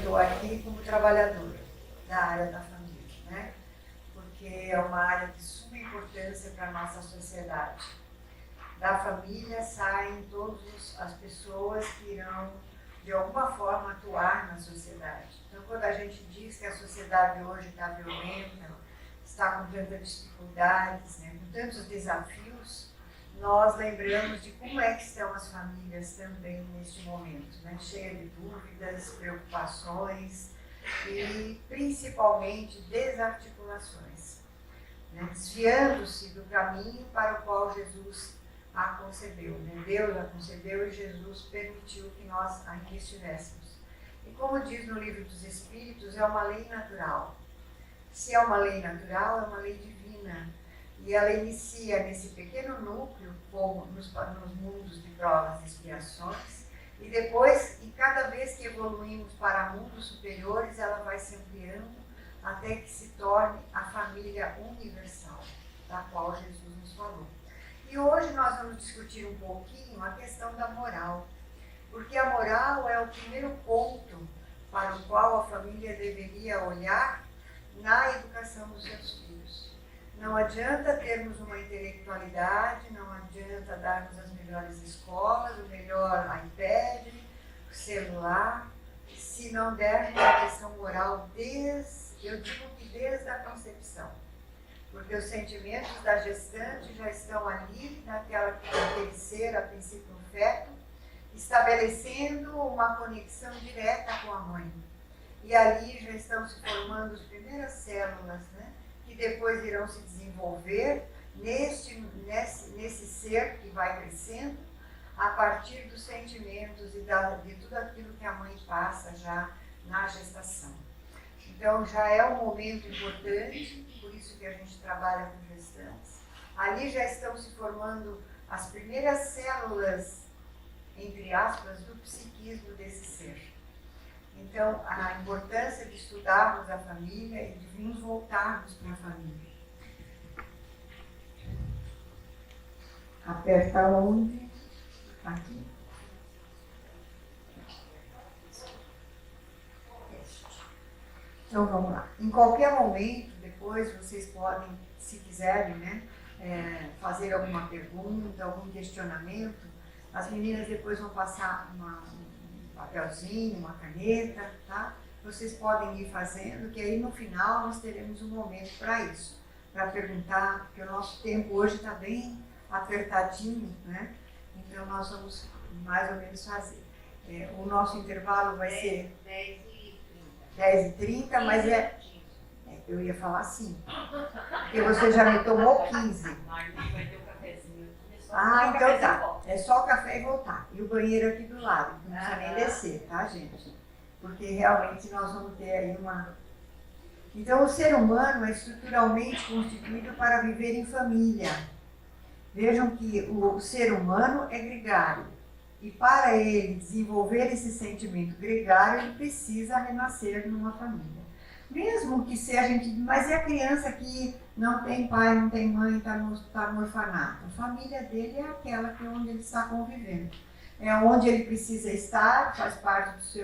estou aqui como trabalhadora da área da família, né? Porque é uma área de suma importância para a nossa sociedade. Da família saem todas as pessoas que irão, de alguma forma, atuar na sociedade. Então, quando a gente diz que a sociedade hoje está violenta, está com tantas dificuldades, né, com tantos desafios, nós lembramos de como é que estão as famílias também neste momento, né, cheia de dúvidas, preocupações e, principalmente, desarticulações, né, desviando-se do caminho para o qual Jesus a concebeu, né? Deus a concebeu e Jesus permitiu que nós ainda estivéssemos. E como diz no Livro dos Espíritos, é uma lei natural. Se é uma lei natural, é uma lei divina. E ela inicia nesse pequeno núcleo, como nos mundos de provas e expiações, e depois, e cada vez que evoluímos para mundos superiores, ela vai se ampliando até que se torne a família universal, da qual Jesus nos falou. E hoje nós vamos discutir um pouquinho a questão da moral, porque a moral é o primeiro ponto para o qual a família deveria olhar na educação dos seus filhos. Não adianta termos uma intelectualidade, não adianta darmos as melhores escolas, o melhor iPad, o celular, se não dermos a questão moral eu digo que desde a concepção. Porque os sentimentos da gestante já estão ali, naquele ser, a princípio no feto, estabelecendo uma conexão direta com a mãe. E ali já estão se formando as primeiras células, né, que depois irão se desenvolver nesse ser que vai crescendo, a partir dos sentimentos e de tudo aquilo que a mãe passa já na gestação. Então já é um momento importante, por isso que a gente trabalha com gestantes. Ali já estão se formando as primeiras células, entre aspas, do psiquismo desse ser. Então, a importância de estudarmos a família e de nos voltarmos para a família. Aperta onde? Aqui. Então vamos lá. Em qualquer momento, depois vocês podem, se quiserem, né, fazer alguma pergunta, algum questionamento. As meninas depois vão passar um papelzinho, uma caneta, tá? Vocês podem ir fazendo, que aí no final nós teremos um momento para isso, para perguntar, porque o nosso tempo hoje está bem apertadinho, né? Então nós vamos mais ou menos fazer. O nosso intervalo vai ser 10h30, mas eu ia falar assim, porque você já me tomou 15. Ah, então tá. É só o café e voltar. E o banheiro aqui do lado, não precisa nem descer, tá, gente? Porque realmente nós vamos ter aí uma... Então, o ser humano é estruturalmente constituído para viver em família. Vejam que o ser humano é gregário. E para ele desenvolver esse sentimento gregário, ele precisa renascer numa família. Mesmo que se a gente... Mas e a criança que não tem pai, não tem mãe, está no orfanato? A família dele é aquela que é onde ele está convivendo. É onde ele precisa estar, faz parte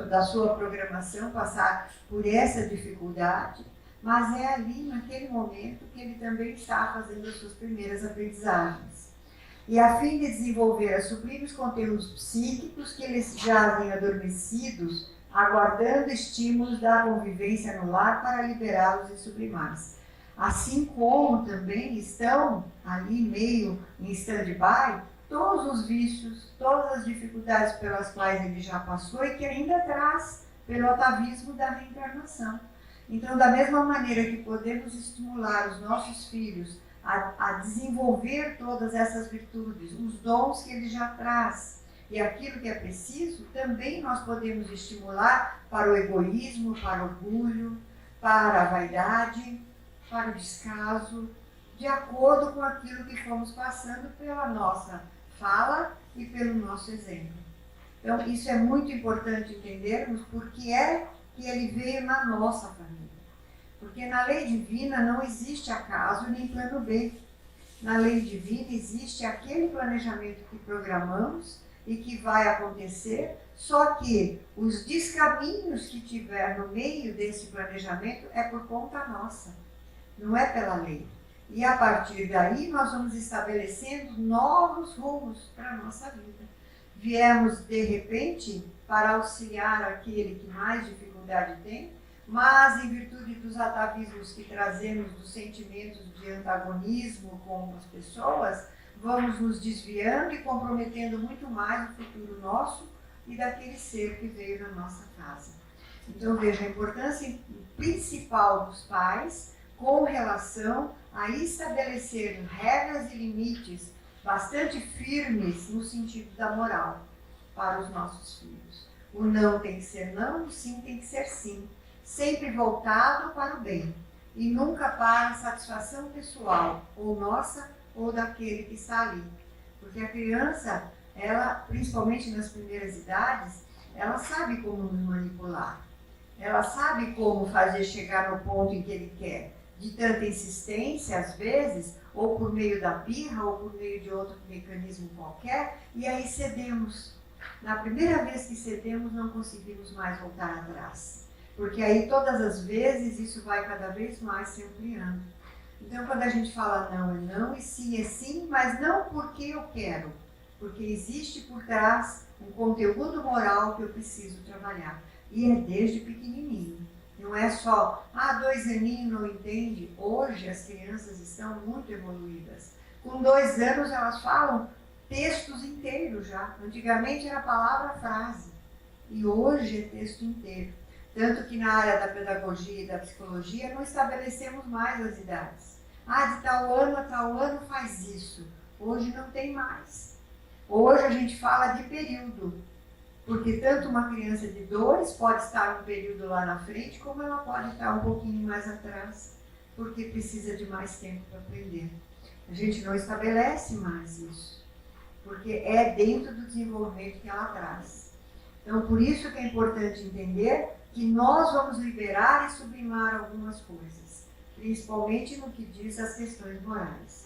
da sua programação, passar por essa dificuldade, mas é ali, naquele momento, que ele também está fazendo as suas primeiras aprendizagens. E a fim de desenvolver as sublimes conteúdos psíquicos que eles jazem adormecidos, aguardando estímulos da convivência no lar para liberá-los e sublimá-los. Assim como também estão ali meio em stand-by todos os vícios, todas as dificuldades pelas quais ele já passou e que ainda traz pelo atavismo da reencarnação. Então, da mesma maneira que podemos estimular os nossos filhos a desenvolver todas essas virtudes, os dons que ele já traz e aquilo que é preciso, também nós podemos estimular para o egoísmo, para o orgulho, para a vaidade, para o descaso, de acordo com aquilo que fomos passando pela nossa fala e pelo nosso exemplo. Então, isso é muito importante entendermos porque é que ele veio na nossa família. Porque na lei divina não existe acaso nem plano B. Na lei divina existe aquele planejamento que programamos e que vai acontecer, só que os descaminhos que tiver no meio desse planejamento é por conta nossa, não é pela lei. E a partir daí nós vamos estabelecendo novos rumos para a nossa vida. Viemos de repente para auxiliar aquele que mais dificuldade tem, mas em virtude dos atavismos que trazemos, dos sentimentos de antagonismo com as pessoas, vamos nos desviando e comprometendo muito mais o futuro nosso e daquele ser que veio na nossa casa. Então veja a importância principal dos pais com relação a estabelecer regras e limites bastante firmes no sentido da moral para os nossos filhos. O não tem que ser não, o sim tem que ser sim. Sempre voltado para o bem e nunca para a satisfação pessoal, ou nossa ou daquele que está ali. Porque a criança, ela, principalmente nas primeiras idades, ela sabe como nos manipular. Ela sabe como fazer chegar no ponto em que ele quer. De tanta insistência, às vezes, ou por meio da birra, ou por meio de outro mecanismo qualquer, e aí cedemos. Na primeira vez que cedemos, não conseguimos mais voltar atrás. Porque aí, todas as vezes, isso vai cada vez mais se ampliando. Então, quando a gente fala não é não, e sim é sim, mas não porque eu quero. Porque existe por trás um conteúdo moral que eu preciso trabalhar. E é desde pequenininho. Não é só, 2 aninhos não entende. Hoje as crianças estão muito evoluídas. Com 2 anos elas falam textos inteiros já. Antigamente era palavra-frase. E hoje é texto inteiro. Tanto que na área da pedagogia e da psicologia não estabelecemos mais as idades. De tal ano a tal ano faz isso. Hoje não tem mais. Hoje a gente fala de período. Porque tanto uma criança de 2 pode estar um período lá na frente, como ela pode estar um pouquinho mais atrás, porque precisa de mais tempo para aprender. A gente não estabelece mais isso, porque é dentro do desenvolvimento que ela traz. Então, por isso que é importante entender que nós vamos liberar e sublimar algumas coisas, principalmente no que diz as questões morais.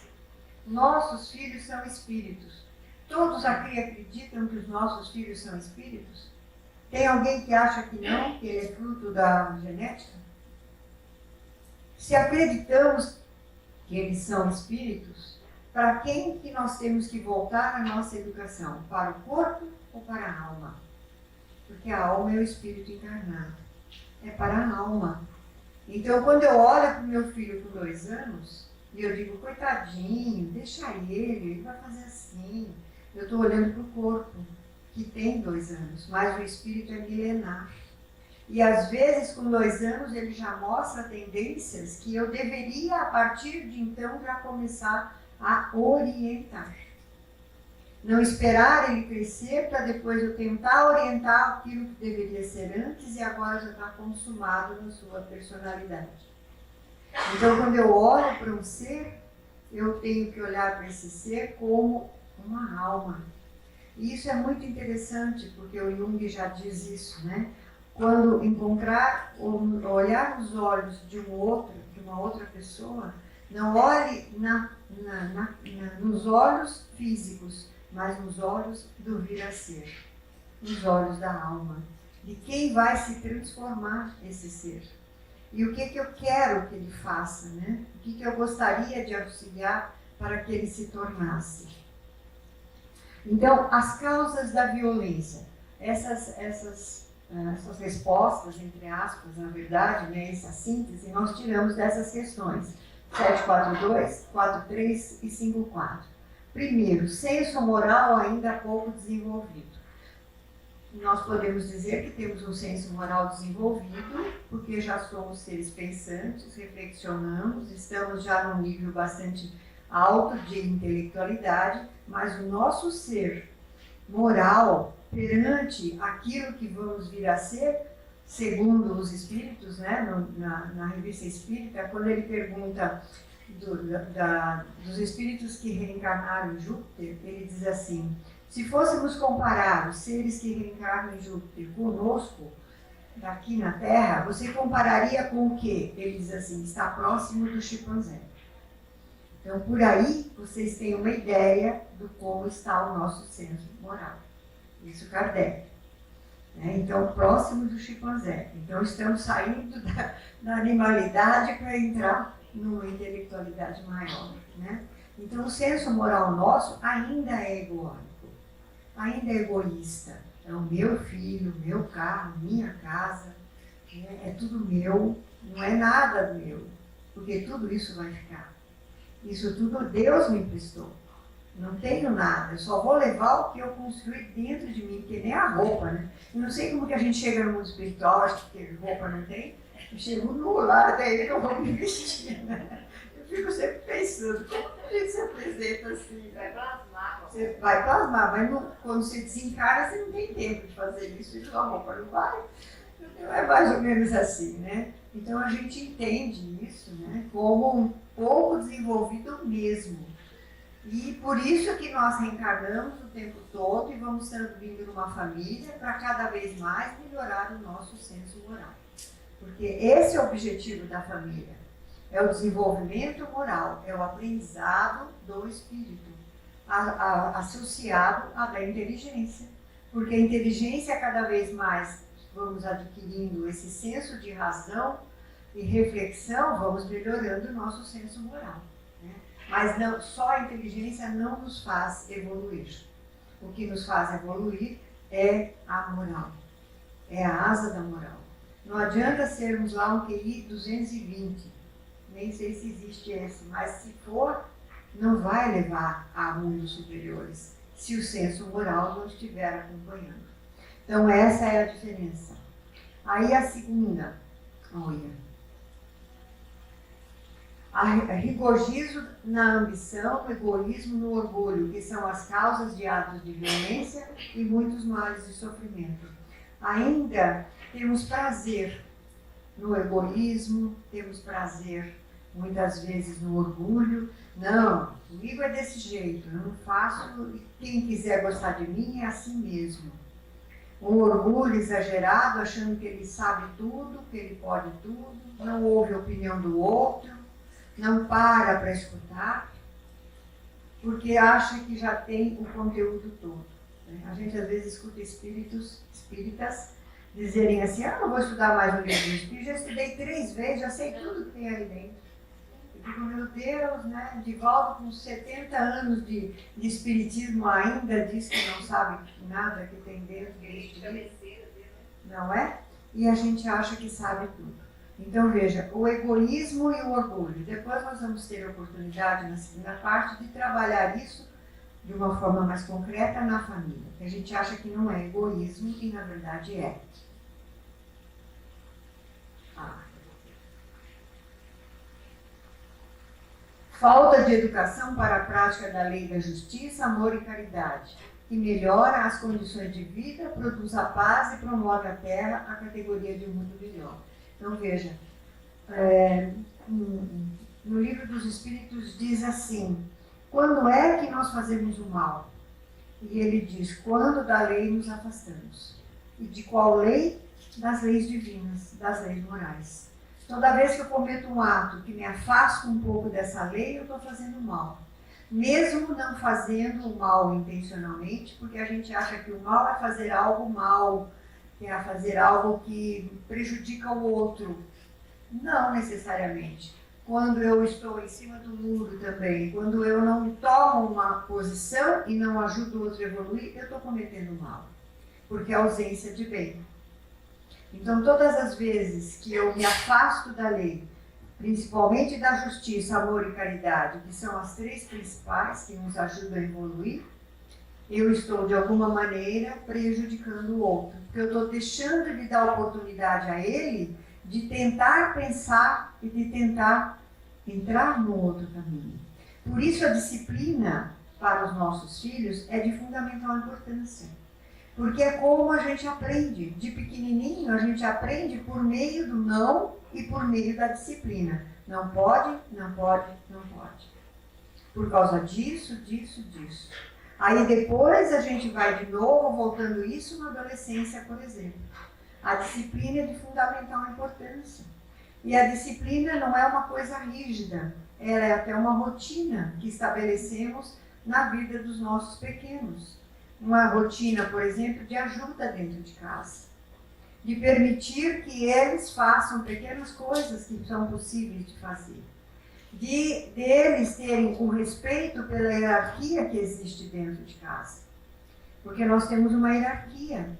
Nossos filhos são espíritos. Todos aqui acreditam que os nossos filhos são espíritos? Tem alguém que acha que não, que ele é fruto da genética? Se acreditamos que eles são espíritos, para quem que nós temos que voltar a nossa educação? Para o corpo ou para a alma? Porque a alma é o espírito encarnado. É para a alma. Então, quando eu olho para o meu filho com 2 anos, e eu digo, coitadinho, deixa ele vai fazer assim. Eu estou olhando para o corpo, que tem 2 anos, mas o espírito é milenar. E às vezes, com 2 anos, ele já mostra tendências que eu deveria, a partir de então, já começar a orientar. Não esperar ele crescer para depois eu tentar orientar aquilo que deveria ser antes e agora já está consumado na sua personalidade. Então, quando eu olho para um ser, eu tenho que olhar para esse ser como uma alma. E isso é muito interessante, porque o Jung já diz isso, né? Quando encontrar, olhar nos olhos de uma outra pessoa, não olhe nos olhos físicos, mas nos olhos do vir a ser, nos olhos da alma, de quem vai se transformar esse ser. E o que eu quero que ele faça, né? O que eu gostaria de auxiliar para que ele se tornasse. Então, as causas da violência, essas respostas, entre aspas, na verdade, né, essa síntese, nós tiramos dessas questões, 742, 43 e 54. Primeiro, senso moral ainda pouco desenvolvido. Nós podemos dizer que temos um senso moral desenvolvido, porque já somos seres pensantes, reflexionamos, estamos já num nível bastante alto de intelectualidade, mas o nosso ser moral perante aquilo que vamos vir a ser, segundo os espíritos, né, na revista Espírita, quando ele pergunta dos espíritos que reencarnaram em Júpiter, ele diz assim: se fôssemos comparar os seres que reencarnam em Júpiter conosco, daqui na Terra, você compararia com o quê? Ele diz assim: está próximo do chimpanzé. Então, por aí, vocês têm uma ideia do como está o nosso senso moral. Isso Kardec. Então, próximo do chimpanzé. Então, estamos saindo da animalidade para entrar numa intelectualidade maior. Né? Então, o senso moral nosso ainda é egoísta, ainda é egoísta. É o meu filho, meu carro, minha casa, né? É tudo meu, não é nada meu, porque tudo isso vai ficar. Isso tudo Deus me emprestou. Não tenho nada, eu só vou levar o que eu construí dentro de mim, porque nem a roupa, né? Eu não sei como que a gente chega no mundo espiritual, acho que roupa não tem, eu chego nu lá, daí eu vou me vestir, né? Eu fico sempre pensando, como que a gente se apresenta assim? Vai plasmar. Você vai plasmar, mas não, quando você desencara, você não tem tempo de fazer isso, e sua roupa não vai. Então é mais ou menos assim, né? Então a gente entende isso, né, como um pouco desenvolvido mesmo. E por isso que nós reencarnamos o tempo todo e vamos vindo numa família para cada vez mais melhorar o nosso senso moral. Porque esse é o objetivo da família. É o desenvolvimento moral, é o aprendizado do espírito, associado à da inteligência. Porque a inteligência, cada vez mais vamos adquirindo esse senso de razão e reflexão, vamos melhorando o nosso senso moral. Mas não, só a inteligência não nos faz evoluir. O que nos faz evoluir é a moral. É a asa da moral. Não adianta sermos lá um QI 220. Nem sei se existe esse, mas se for, não vai levar a mundos superiores, se o senso moral não estiver acompanhando. Então essa é a diferença. Aí a segunda, olha. Regozijo na ambição, no egoísmo, no orgulho, que são as causas de atos de violência e muitos males de sofrimento. Ainda temos prazer no egoísmo, temos prazer muitas vezes no orgulho. Não, comigo é desse jeito, eu não faço, e quem quiser gostar de mim é assim mesmo. Um orgulho exagerado, achando que ele sabe tudo, que ele pode tudo, não ouve a opinião do outro, não para escutar, porque acha que já tem o conteúdo todo. A gente às vezes escuta espíritas dizerem assim, não vou estudar mais o livro do Espírito, já estudei 3 vezes, já sei tudo que tem ali dentro. Eu digo, meu Deus, né? Divaldo com 70 anos de espiritismo ainda diz que não sabe nada que tem dentro do Espírito. Não é? E a gente acha que sabe tudo. Então veja, o egoísmo e o orgulho. Depois nós vamos ter a oportunidade na segunda parte de trabalhar isso de uma forma mais concreta na família. Que a gente acha que não é egoísmo e na verdade é. Falta de educação para a prática da lei da justiça, amor e caridade, que melhora as condições de vida, produz a paz e promove a terra à categoria de um mundo melhor. Então veja, no livro dos Espíritos diz assim, quando é que nós fazemos o mal? E ele diz, quando da lei nos afastamos. E de qual lei? Das leis divinas, das leis morais. Toda vez que eu cometo um ato que me afasta um pouco dessa lei, eu estou fazendo mal. Mesmo não fazendo o mal intencionalmente, porque a gente acha que o mal é fazer algo mal, que é fazer algo que prejudica o outro. Não necessariamente. Quando eu estou em cima do muro também, quando eu não tomo uma posição e não ajudo o outro a evoluir, eu estou cometendo mal, porque é ausência de bem. Então, todas as vezes que eu me afasto da lei, principalmente da justiça, amor e caridade, que são as 3 principais que nos ajudam a evoluir, eu estou, de alguma maneira, prejudicando o outro. Porque eu estou deixando de dar oportunidade a ele de tentar pensar e de tentar entrar no outro caminho. Por isso, a disciplina para os nossos filhos é de fundamental importância. Porque é como a gente aprende. De pequenininho, a gente aprende por meio do não e por meio da disciplina. Não pode, não pode, não pode. Por causa disso, disso, disso. Aí depois a gente vai de novo voltando isso na adolescência, por exemplo. A disciplina é de fundamental importância. E a disciplina não é uma coisa rígida, ela é até uma rotina que estabelecemos na vida dos nossos pequenos. uma rotina, por exemplo, de ajuda dentro de casa. De permitir que eles façam pequenas coisas que são possíveis de fazer. De eles terem o respeito pela hierarquia que existe dentro de casa. Porque nós temos uma hierarquia.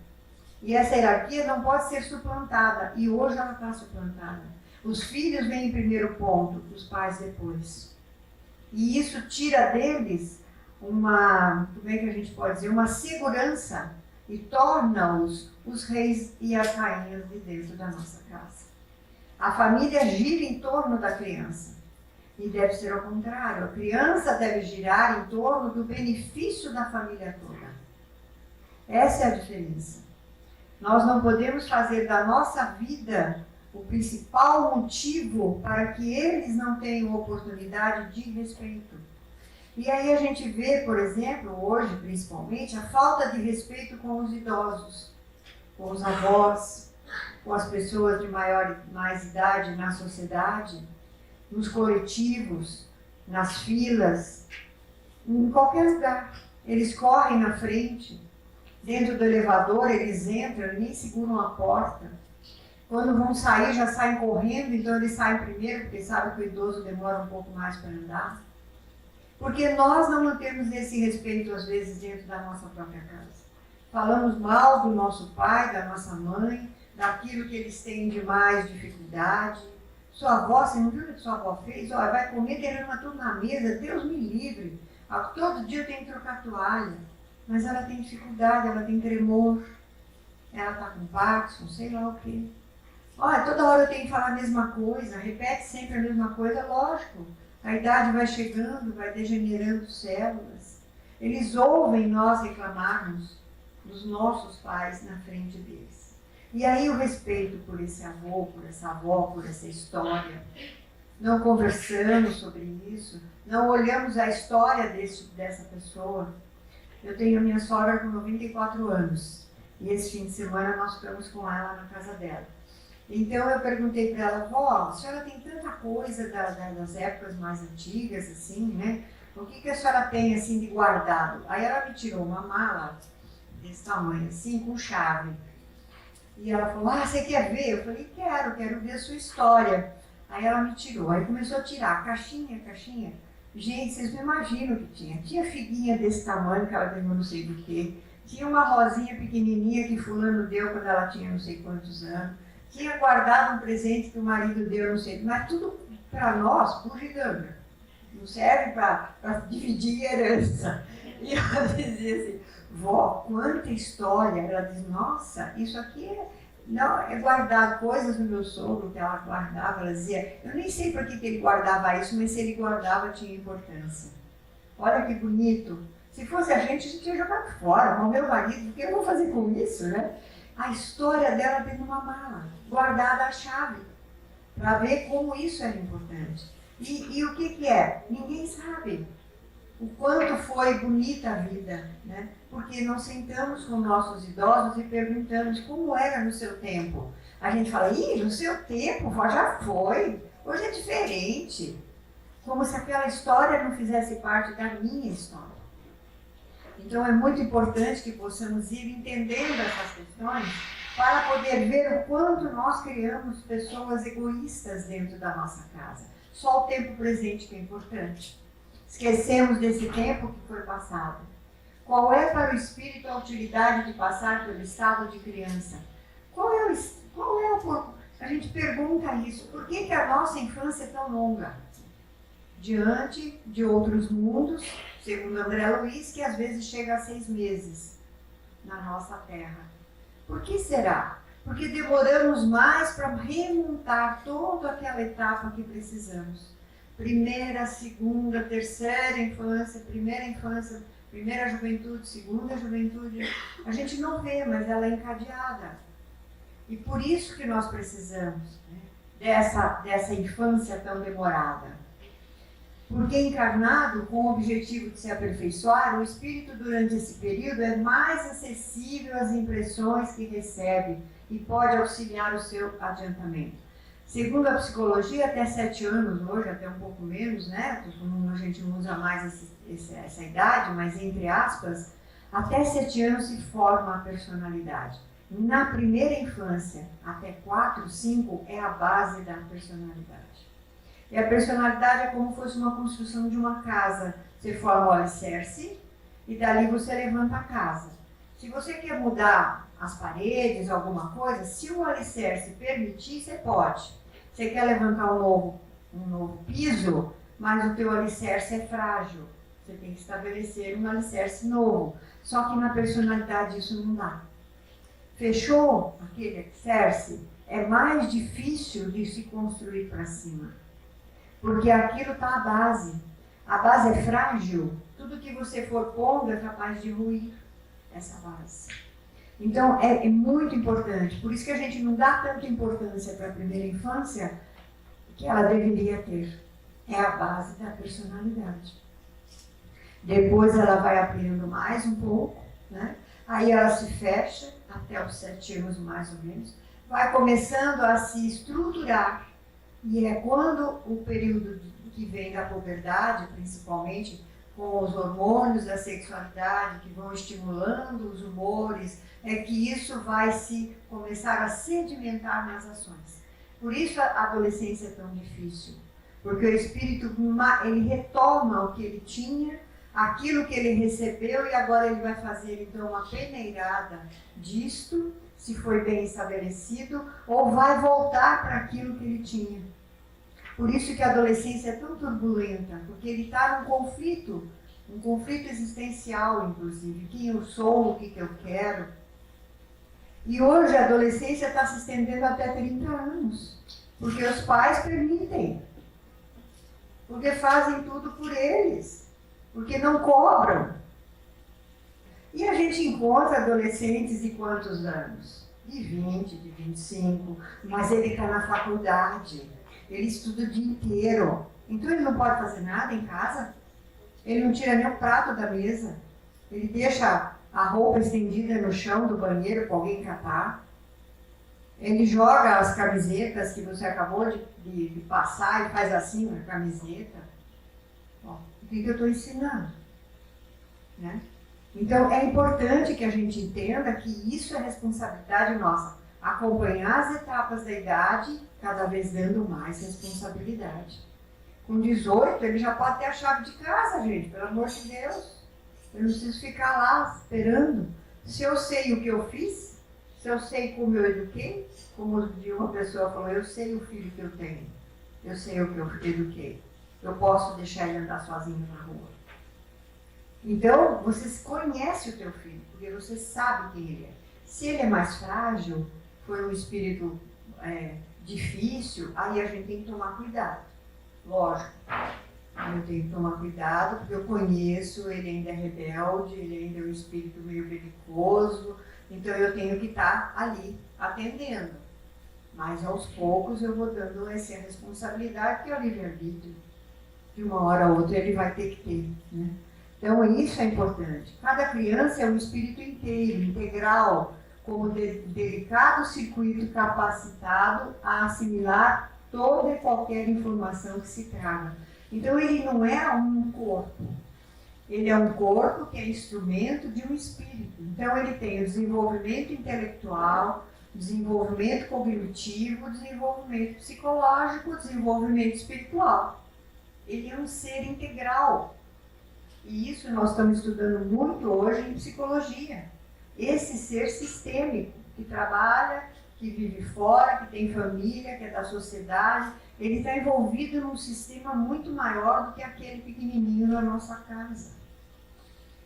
E essa hierarquia não pode ser suplantada. E hoje ela está suplantada. Os filhos vêm em primeiro ponto, os pais depois. E isso tira deles uma, como é que a gente pode dizer, uma segurança e torna-os os reis e as rainhas de dentro da nossa casa. A família gira em torno da criança. E deve ser ao contrário. A criança deve girar em torno do benefício da família toda. Essa é a diferença. Nós não podemos fazer da nossa vida o principal motivo para que eles não tenham oportunidade de respeito. E aí a gente vê, por exemplo, hoje principalmente, a falta de respeito com os idosos, com os avós, com as pessoas de mais idade na sociedade, nos coletivos, nas filas, em qualquer lugar. Eles correm na frente, dentro do elevador eles entram e nem seguram a porta. Quando vão sair, já saem correndo, então eles saem primeiro, porque sabem que o idoso demora um pouco mais para andar. Porque nós não mantemos esse respeito, às vezes, dentro da nossa própria casa. Falamos mal do nosso pai, da nossa mãe, daquilo que eles têm de mais dificuldade. Sua avó, você não viu o que sua avó fez? Olha, vai comer, derrama tudo na mesa, Deus me livre. Todo dia eu tenho que trocar toalha. Mas ela tem dificuldade, ela tem tremor. Ela está com Parkinson, sei lá o quê. Olha, toda hora eu tenho que falar a mesma coisa, repete sempre a mesma coisa, lógico. A idade vai chegando, vai degenerando células. Eles ouvem nós reclamarmos dos nossos pais na frente deles. E aí o respeito por esse avô, por essa avó, por essa história. Não conversamos sobre isso, não olhamos a história dessa pessoa. Eu tenho a minha sogra com 94 anos. E esse fim de semana nós ficamos com ela na casa dela. Então eu perguntei para ela, vó, a senhora tem tanta coisa das épocas mais antigas, assim, né? O que a senhora tem, assim, de guardado? Aí ela me tirou uma mala desse tamanho, assim, com chave. E ela falou, você quer ver? Eu falei, quero ver a sua história. Aí ela me tirou, aí começou a tirar, caixinha. Gente, vocês não imaginam o que tinha. Tinha figuinha desse tamanho, que ela ganhou não sei do que. Tinha uma rosinha pequenininha que fulano deu quando ela tinha não sei quantos anos. Tinha guardado um presente que o marido deu, não sei, mas tudo para nós, bugiganga. Não serve para dividir herança. E ela dizia assim, vó, quanta história. Ela diz, nossa, isso aqui é guardar coisas do meu sogro que ela guardava. Ela dizia, eu nem sei para que ele guardava isso, mas se ele guardava tinha importância. Olha que bonito. Se fosse a gente ia jogar fora. Mas o meu marido, o que eu vou fazer com isso, né? A história dela tem numa mala, guardada a chave, para ver como isso era importante. E o que é? Ninguém sabe o quanto foi bonita a vida, né? Porque nós sentamos com nossos idosos e perguntamos como era no seu tempo. A gente fala, no seu tempo já foi, hoje é diferente. Como se aquela história não fizesse parte da minha história. Então é muito importante que possamos ir entendendo essas questões para poder ver o quanto nós criamos pessoas egoístas dentro da nossa casa. Só o tempo presente que é importante. Esquecemos desse tempo que foi passado. Qual é para o espírito a utilidade de passar pelo estado de criança? A gente pergunta isso. Por que a nossa infância é tão longa? Diante de outros mundos, segundo André Luiz, que às vezes chega a 6 meses na nossa Terra. Por que será? Porque demoramos mais para remontar toda aquela etapa que precisamos. Primeira, segunda, terceira infância, primeira juventude, segunda juventude. A gente não vê, mas ela é encadeada. E por isso que nós precisamos, né, dessa infância tão demorada. Porque encarnado, com o objetivo de se aperfeiçoar, o espírito durante esse período é mais acessível às impressões que recebe e pode auxiliar o seu adiantamento. Segundo a psicologia, até 7 anos, hoje até um pouco menos, né? A gente não usa mais essa idade, mas entre aspas, Até 7 anos se forma a personalidade. Na primeira infância, até 4, 5, é a base da personalidade. E a personalidade é como se fosse uma construção de uma casa. Você forma o alicerce e dali você levanta a casa. Se você quer mudar as paredes, alguma coisa, se o alicerce permitir, você pode. Você quer levantar um novo piso, mas o teu alicerce é frágil. Você tem que estabelecer um alicerce novo. Só que na personalidade isso não dá. Fechou aquele alicerce, é mais difícil de se construir para cima. Porque aquilo está a base. A base é frágil. Tudo que você for pondo é capaz de ruir essa base. Então é muito importante. Por isso que a gente não dá tanta importância para a primeira infância que ela deveria ter. É a base da personalidade. Depois ela vai ampliando mais um pouco, né? Aí ela se fecha, até os 7 anos mais ou menos, vai começando a se estruturar. E é quando o período que vem da puberdade, principalmente, com os hormônios da sexualidade que vão estimulando os humores, é que isso vai se começar a sedimentar nas ações. Por isso a adolescência é tão difícil, porque o espírito ele retoma o que ele tinha, aquilo que ele recebeu, e agora ele vai fazer então uma peneirada disto, se foi bem estabelecido, ou vai voltar para aquilo que ele tinha. Por isso que a adolescência é tão turbulenta, porque ele está num conflito existencial, inclusive. Quem eu sou, o que eu quero. E hoje a adolescência está se estendendo até 30 anos, porque os pais permitem, porque fazem tudo por eles, porque não cobram. E a gente encontra adolescentes de quantos anos? De 20, de 25, mas ele está na faculdade. Ele estuda o dia inteiro. Então ele não pode fazer nada em casa. Ele não tira nem o prato da mesa. Ele deixa a roupa estendida no chão do banheiro para alguém catar. Ele joga as camisetas que você acabou de passar e faz assim na camiseta. Ó, o que eu estou ensinando? Né? Então é importante que a gente entenda que isso é responsabilidade nossa. Acompanhar as etapas da idade, cada vez dando mais responsabilidade. Com 18, ele já pode ter a chave de casa, gente, pelo amor de Deus. Eu não preciso ficar lá esperando. Se eu sei o que eu fiz, se eu sei como eu eduquei, como de uma pessoa falou, eu sei o filho que eu tenho, eu sei o que eu eduquei. Eu posso deixar ele andar sozinho na rua. Então, você conhece o teu filho, porque você sabe quem ele é. Se ele é mais frágil, foi um espírito difícil, aí a gente tem que tomar cuidado. Lógico, eu tenho que tomar cuidado, porque eu conheço, ele ainda é rebelde, ele ainda é um espírito meio belicoso, então eu tenho que estar ali, atendendo. Mas aos poucos eu vou dando essa responsabilidade, que é o livre-arbítrio. De uma hora a outra ele vai ter que ter, né? Então isso é importante. Cada criança é um espírito inteiro, integral, como delicado circuito capacitado a assimilar toda e qualquer informação que se traga. Então ele não é um corpo, ele é um corpo que é instrumento de um espírito. Então ele tem o desenvolvimento intelectual, desenvolvimento cognitivo, desenvolvimento psicológico, desenvolvimento espiritual. Ele é um ser integral. E isso nós estamos estudando muito hoje em psicologia. Esse ser sistêmico, que trabalha, que vive fora, que tem família, que é da sociedade, ele está envolvido num sistema muito maior do que aquele pequenininho na nossa casa.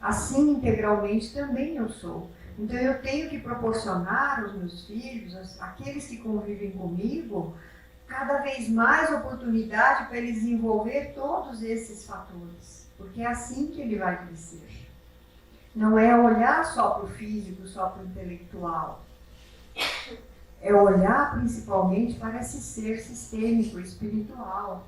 Assim, integralmente, também eu sou. Então, eu tenho que proporcionar aos meus filhos, aqueles que convivem comigo, cada vez mais oportunidade para ele desenvolver todos esses fatores. Porque é assim que ele vai crescer. Não é olhar só para o físico, só para o intelectual. É olhar principalmente para esse ser sistêmico, espiritual.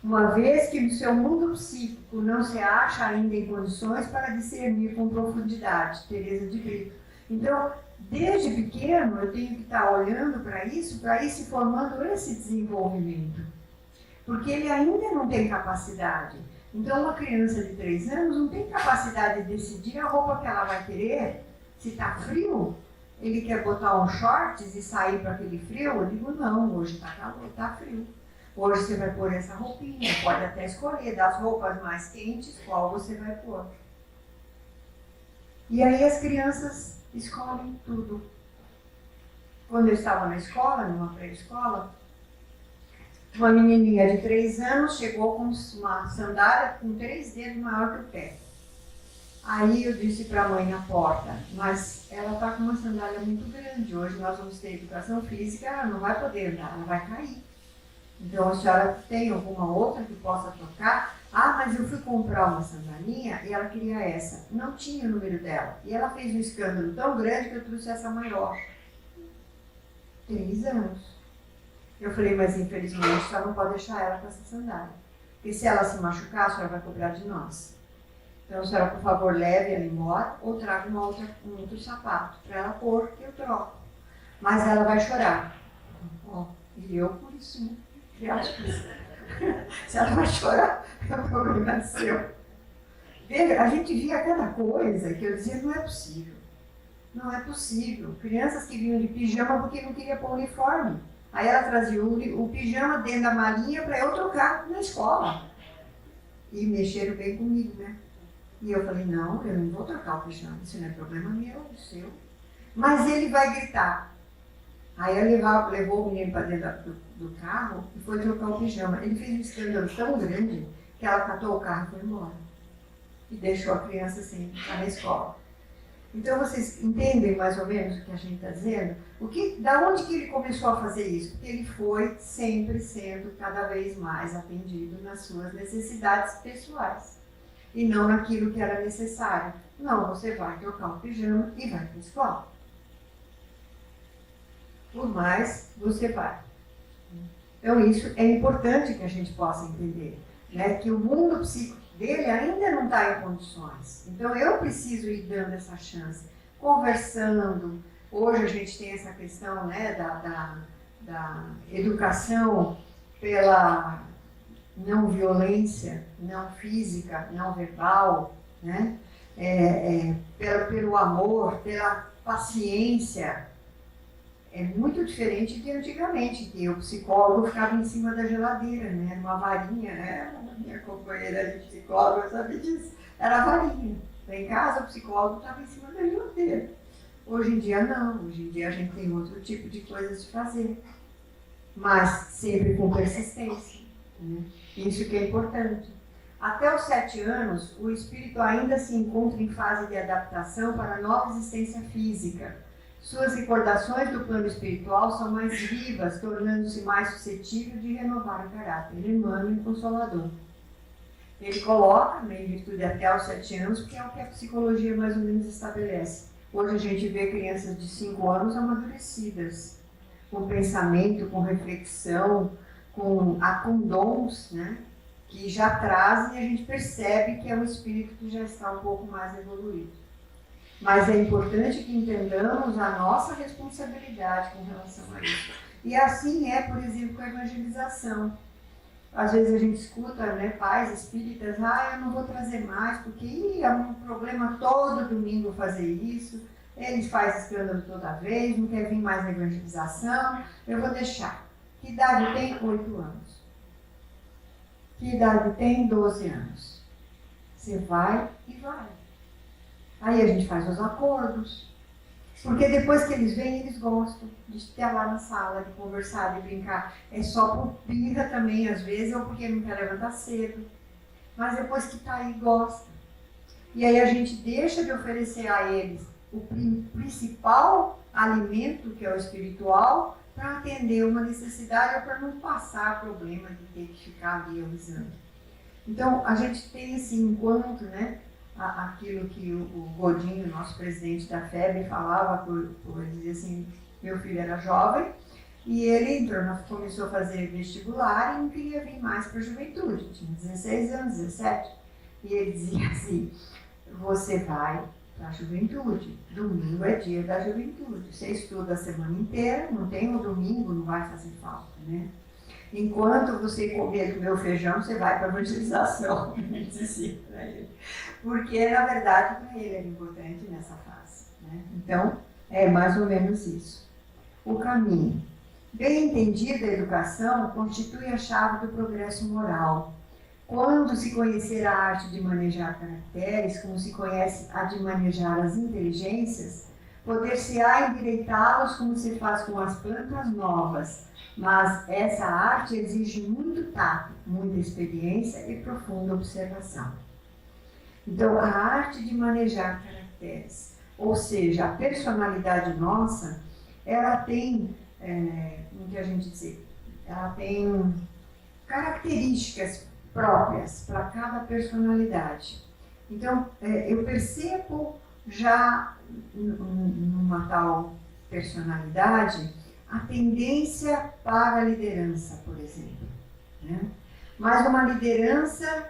Uma vez que no seu mundo psíquico não se acha ainda em condições para discernir com profundidade, Teresa de Brito. Então, desde pequeno, eu tenho que estar olhando para isso, para ir se formando esse desenvolvimento. Porque ele ainda não tem capacidade. Então, uma criança de 3 anos não tem capacidade de decidir a roupa que ela vai querer. Se está frio, ele quer botar um shorts e sair para aquele frio. Eu digo, não, hoje está calor, está frio. Hoje você vai pôr essa roupinha, pode até escolher das roupas mais quentes, qual você vai pôr. E aí as crianças escolhem tudo. Quando eu estava na escola, numa pré-escola, uma menininha de 3 anos chegou com uma sandália com 3 dedos maior que o pé. Aí eu disse para a mãe na porta, mas ela está com uma sandália muito grande, hoje nós vamos ter educação física, ela não vai poder andar, ela vai cair. Então a senhora tem alguma outra que possa trocar? Ah, mas eu fui comprar uma sandalinha e ela queria essa. Não tinha o número dela. E ela fez um escândalo tão grande que eu trouxe essa maior. 3 anos. Eu falei, mas infelizmente a senhora não pode deixar ela com essa sandália. Porque se ela se machucar, a senhora vai cobrar de nós. Então a senhora, por favor, leve ela embora ou traga um outro sapato para ela pôr que eu troco. Mas ela vai chorar. Ó, e eu por isso, né? Se ela vai chorar, é o problema seu. A gente via cada coisa que eu dizia, não é possível. Não é possível. Crianças que vinham de pijama porque não queria pôr uniforme. Aí ela trazia o pijama dentro da malinha para eu trocar na escola. E mexeram bem comigo, né? E eu falei, não, eu não vou trocar o pijama, isso não é problema meu, é seu. Mas ele vai gritar. Aí eu levou o menino para dentro do carro e foi trocar o pijama. Ele fez um escândalo tão grande que ela catou o carro e foi embora. E deixou a criança assim, na escola. Então vocês entendem mais ou menos o que a gente está dizendo? Da onde que ele começou a fazer isso? Porque ele foi sempre sendo cada vez mais atendido nas suas necessidades pessoais. E não naquilo que era necessário. Não, você vai trocar o pijama e vai para a escola. Por mais você vai. Então isso é importante que a gente possa entender, né? Que o mundo psíquico dele ainda não está em condições. Então eu preciso ir dando essa chance, conversando. Hoje a gente tem essa questão, né, da educação pela não violência, não física, não verbal, né? Pelo amor, pela paciência. É muito diferente de antigamente, que o psicólogo ficava em cima da geladeira, né? Numa varinha, né? A minha companheira de psicóloga sabe disso. Era a varinha. Lá em casa o psicólogo estava em cima da geladeira. Hoje em dia não. Hoje em dia a gente tem outro tipo de coisas de fazer. Mas sempre com persistência, né? Isso que é importante. Até os 7 anos, o espírito ainda se encontra em fase de adaptação para a nova existência física. Suas recordações do plano espiritual são mais vivas, tornando-se mais suscetível de renovar o caráter humano e consolador. Ele coloca, né, em virtude até os 7 anos, porque é o que a psicologia mais ou menos estabelece. Hoje a gente vê crianças de 5 anos amadurecidas, com pensamento, com reflexão, com dons, né, que já trazem e a gente percebe que é um espírito que já está um pouco mais evoluído. Mas é importante que entendamos a nossa responsabilidade com relação a isso. E assim é, por exemplo, com a evangelização. Às vezes a gente escuta, né, pais espíritas, eu não vou trazer mais, porque é um problema todo domingo fazer isso, eles fazem escândalo toda vez, não quer vir mais na evangelização, eu vou deixar. Que idade tem? 8 anos. Que idade tem? 12 anos. Você vai e vai. Aí a gente faz os acordos, porque depois que eles vêm, eles gostam de estar lá na sala, de conversar, de brincar. É só por birra também, às vezes, ou porque não quer levantar cedo. Mas depois que está aí, gosta. E aí a gente deixa de oferecer a eles o principal alimento, que é o espiritual, para atender uma necessidade ou para não passar problema de ter que ficar ali avisando. Então, a gente tem esse encontro, né? Aquilo que o Godinho, nosso presidente da FEB, falava, ele dizia assim, meu filho era jovem, e ele começou a fazer vestibular e não queria vir mais para a juventude, tinha 16 anos, 17, e ele dizia assim, você vai para a juventude, domingo é dia da juventude, você estuda a semana inteira, não tem o domingo, não vai fazer falta, né? Enquanto você comer o meu feijão, você vai para a evangelização, me dizia para ele. Porque, na verdade, para ele era importante nessa fase. Né? Então, é mais ou menos isso. O caminho. Bem entendida, a educação constitui a chave do progresso moral. Quando se conhecer a arte de manejar caracteres, como se conhece a de manejar as inteligências, poder-se-á endireitá-los como se faz com as plantas novas. Mas essa arte exige muito tato, muita experiência e profunda observação. Então, a arte de manejar caracteres, ou seja, a personalidade nossa, ela tem, como que a gente diz, ela tem características próprias para cada personalidade. Então, eu percebo já numa tal personalidade a tendência para a liderança, por exemplo. Né? Mas uma liderança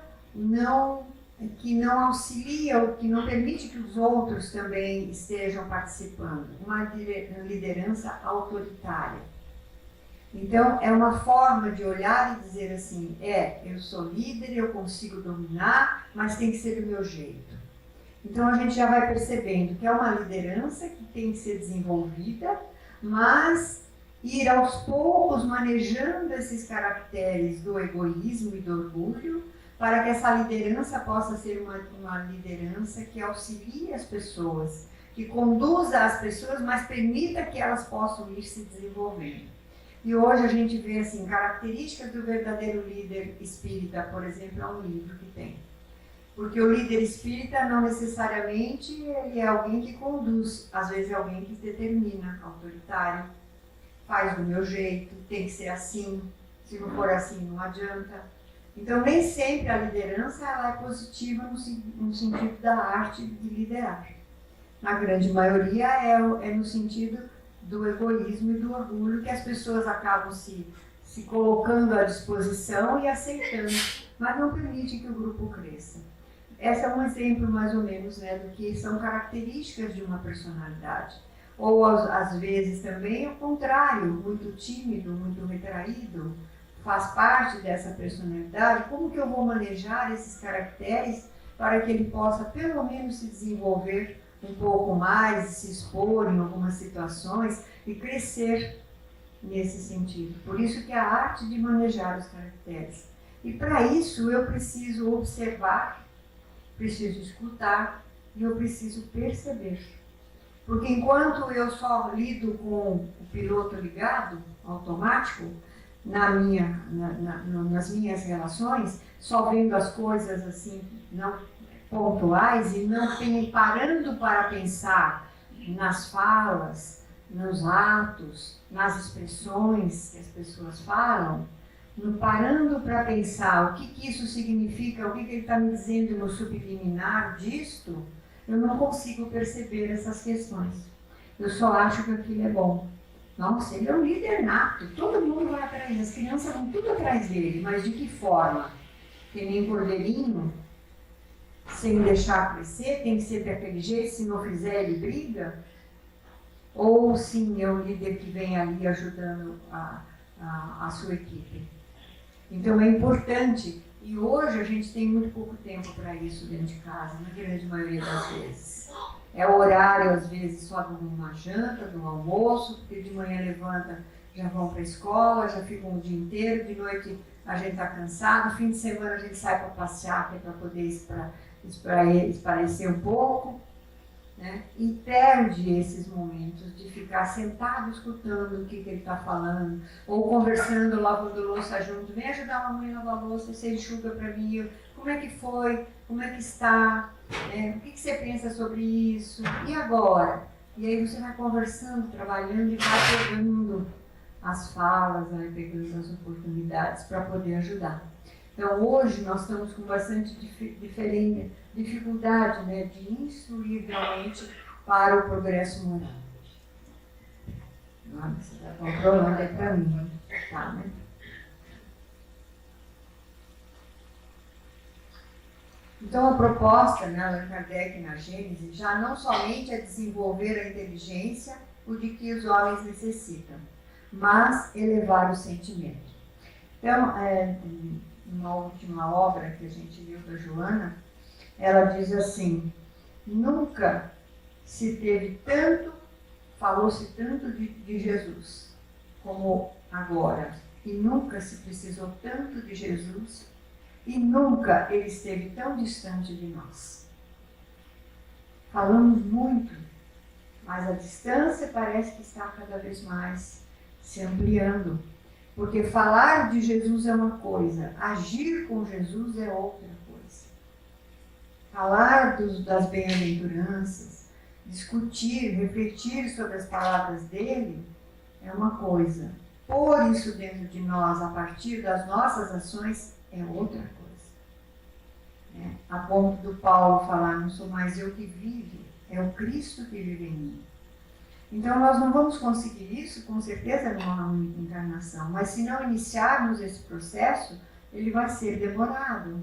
que não auxilia ou que não permite que os outros também estejam participando. Uma liderança autoritária. Então, é uma forma de olhar e dizer assim, eu sou líder, eu consigo dominar, mas tem que ser do meu jeito. Então, a gente já vai percebendo que é uma liderança que tem que ser desenvolvida, mas ir aos poucos manejando esses caracteres do egoísmo e do orgulho, para que essa liderança possa ser uma liderança que auxilie as pessoas, que conduza as pessoas, mas permita que elas possam ir se desenvolvendo. E hoje a gente vê assim, características do verdadeiro líder espírita, por exemplo, é um livro que tem. Porque o líder espírita não necessariamente ele é alguém que conduz, às vezes é alguém que determina, autoritário, faz do meu jeito, tem que ser assim, se não for assim não adianta. Então nem sempre a liderança ela é positiva no sentido da arte de liderar. Na grande maioria é no sentido do egoísmo e do orgulho que as pessoas acabam se colocando à disposição e aceitando, mas não permite que o grupo cresça. Esse é um exemplo mais ou menos, né, do que são características de uma personalidade. Ou às vezes também o contrário, muito tímido, muito retraído, faz parte dessa personalidade. Como que eu vou manejar esses caracteres para que ele possa pelo menos se desenvolver um pouco mais, se expor em algumas situações e crescer nesse sentido. Por isso que a arte de manejar os caracteres. E para isso eu preciso observar, preciso escutar e eu preciso perceber. Porque enquanto eu só lido com o piloto ligado, automático, nas minhas relações, só vendo as coisas assim, não pontuais e não parando para pensar nas falas, nos atos, nas expressões que as pessoas falam, não parando para pensar o que isso significa, o que ele está me dizendo no subliminar disto, eu não consigo perceber essas questões. Eu só acho que aquilo é bom. Nossa, ele é um líder nato, todo mundo vai atrás, as crianças vão tudo atrás dele, mas de que forma? Que nem cordeirinho, sem deixar crescer, tem que ser daquele jeito, se não fizer ele briga? Ou sim, é o líder que vem ali ajudando a sua equipe? Então é importante, e hoje a gente tem muito pouco tempo para isso dentro de casa, na grande maioria das vezes. É o horário, às vezes, só de uma janta, de um almoço, porque de manhã levanta, já vão para a escola, já ficam o dia inteiro, de noite a gente está cansado, fim de semana a gente sai para passear, para poder esparecer um pouco, né? E perde esses momentos de ficar sentado escutando o que ele está falando, ou conversando, lavando louça junto, vem ajudar a mamãe a lavar louça, você enxuga para mim, como é que foi, como é que está, o que você pensa sobre isso, e agora? E aí você vai conversando, trabalhando e vai pegando as falas, vai pegando as oportunidades para poder ajudar. Então hoje nós estamos com bastante dificuldade, né, de instruir realmente para o progresso moral. Você está controlando aí para mim, tá, né? Então a proposta, né, Allan Kardec na Gênese, já não somente é desenvolver a inteligência, o de que os homens necessitam, mas elevar o sentimento. Então, uma última obra que a gente viu da Joana, ela diz assim: nunca se teve tanto, falou-se tanto de Jesus como agora, e nunca se precisou tanto de Jesus, e nunca ele esteve tão distante de nós. Falamos muito, mas a distância parece que está cada vez mais se ampliando. Porque falar de Jesus é uma coisa, agir com Jesus é outra coisa. Falar das bem-aventuranças, discutir, refletir sobre as palavras dele é uma coisa. Pôr isso dentro de nós a partir das nossas ações é outra coisa. A ponto do Paulo falar: não sou mais eu que vivo, é o Cristo que vive em mim. Então, nós não vamos conseguir isso, com certeza, numa única encarnação. Mas se não iniciarmos esse processo, ele vai ser demorado.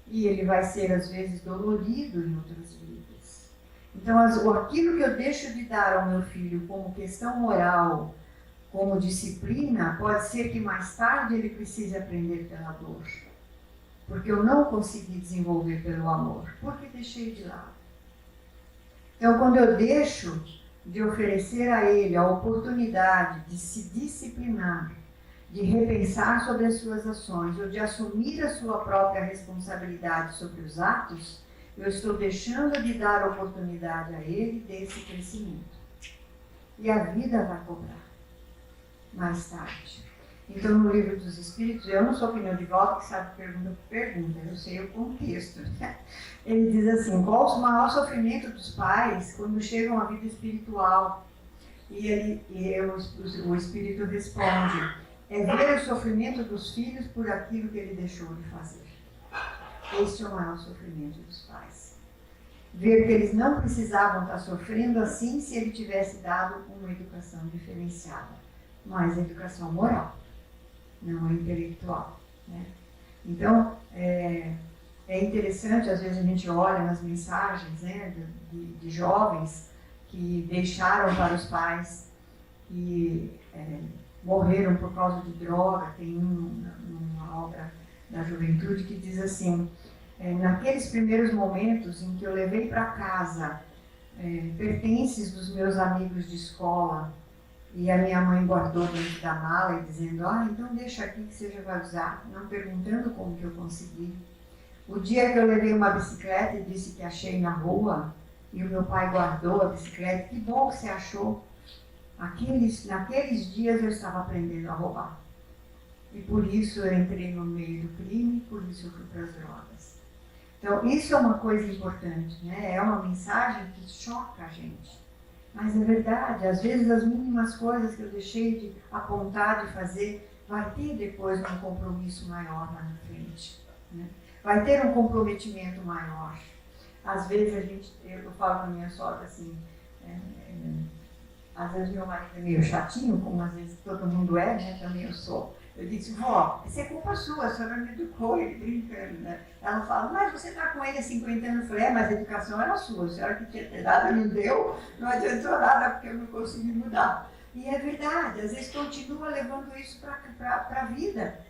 E ele vai ser, às vezes, dolorido em outras vidas. Então, aquilo que eu deixo de dar ao meu filho como questão moral, como disciplina, pode ser que mais tarde ele precise aprender pela dor. Porque eu não consegui desenvolver pelo amor, porque deixei de lado. Então, quando eu deixo de oferecer a ele a oportunidade de se disciplinar, de repensar sobre as suas ações, ou de assumir a sua própria responsabilidade sobre os atos, eu estou deixando de dar oportunidade a ele desse crescimento. E a vida vai cobrar mais tarde. Então, no Livro dos Espíritos, eu não sou opinião de volta que sabe pergunta por pergunta, eu sei o contexto. Ele diz assim: qual o maior sofrimento dos pais quando chegam à vida espiritual? E o Espírito responde: é ver o sofrimento dos filhos por aquilo que ele deixou de fazer. Esse é o maior sofrimento dos pais. Ver que eles não precisavam estar sofrendo assim se ele tivesse dado uma educação diferenciada, mas a educação moral, não é intelectual. Então, é interessante, às vezes a gente olha nas mensagens de jovens que deixaram para os pais e morreram por causa de droga. Tem uma obra da juventude que diz assim: naqueles primeiros momentos em que eu levei para casa pertences dos meus amigos de escola, e a minha mãe guardou dentro da mala e dizendo: então deixa aqui que você já vai usar, não perguntando como que eu consegui. O dia que eu levei uma bicicleta e disse que achei na rua, e o meu pai guardou a bicicleta: que bom que você achou. Naqueles dias eu estava aprendendo a roubar. E por isso eu entrei no meio do crime, por isso eu fui para as drogas. Então, isso é uma coisa importante, é uma mensagem que choca a gente. Mas é verdade, às vezes as mínimas coisas que eu deixei de apontar, de fazer, vai ter depois um compromisso maior lá na frente. Vai ter um comprometimento maior. Às vezes eu falo com a minha sogra assim, às vezes meu marido é meio chatinho, como às vezes todo mundo também eu sou. Eu disse: vó, isso é culpa sua, a senhora me educou, ele brincando, Ela fala: mas você está com ele há 50 anos. Eu falei: mas a educação era sua, a senhora que tinha ter dado não deu, não adiantou nada porque eu não consegui mudar. E é verdade, às vezes continua levando isso para a vida.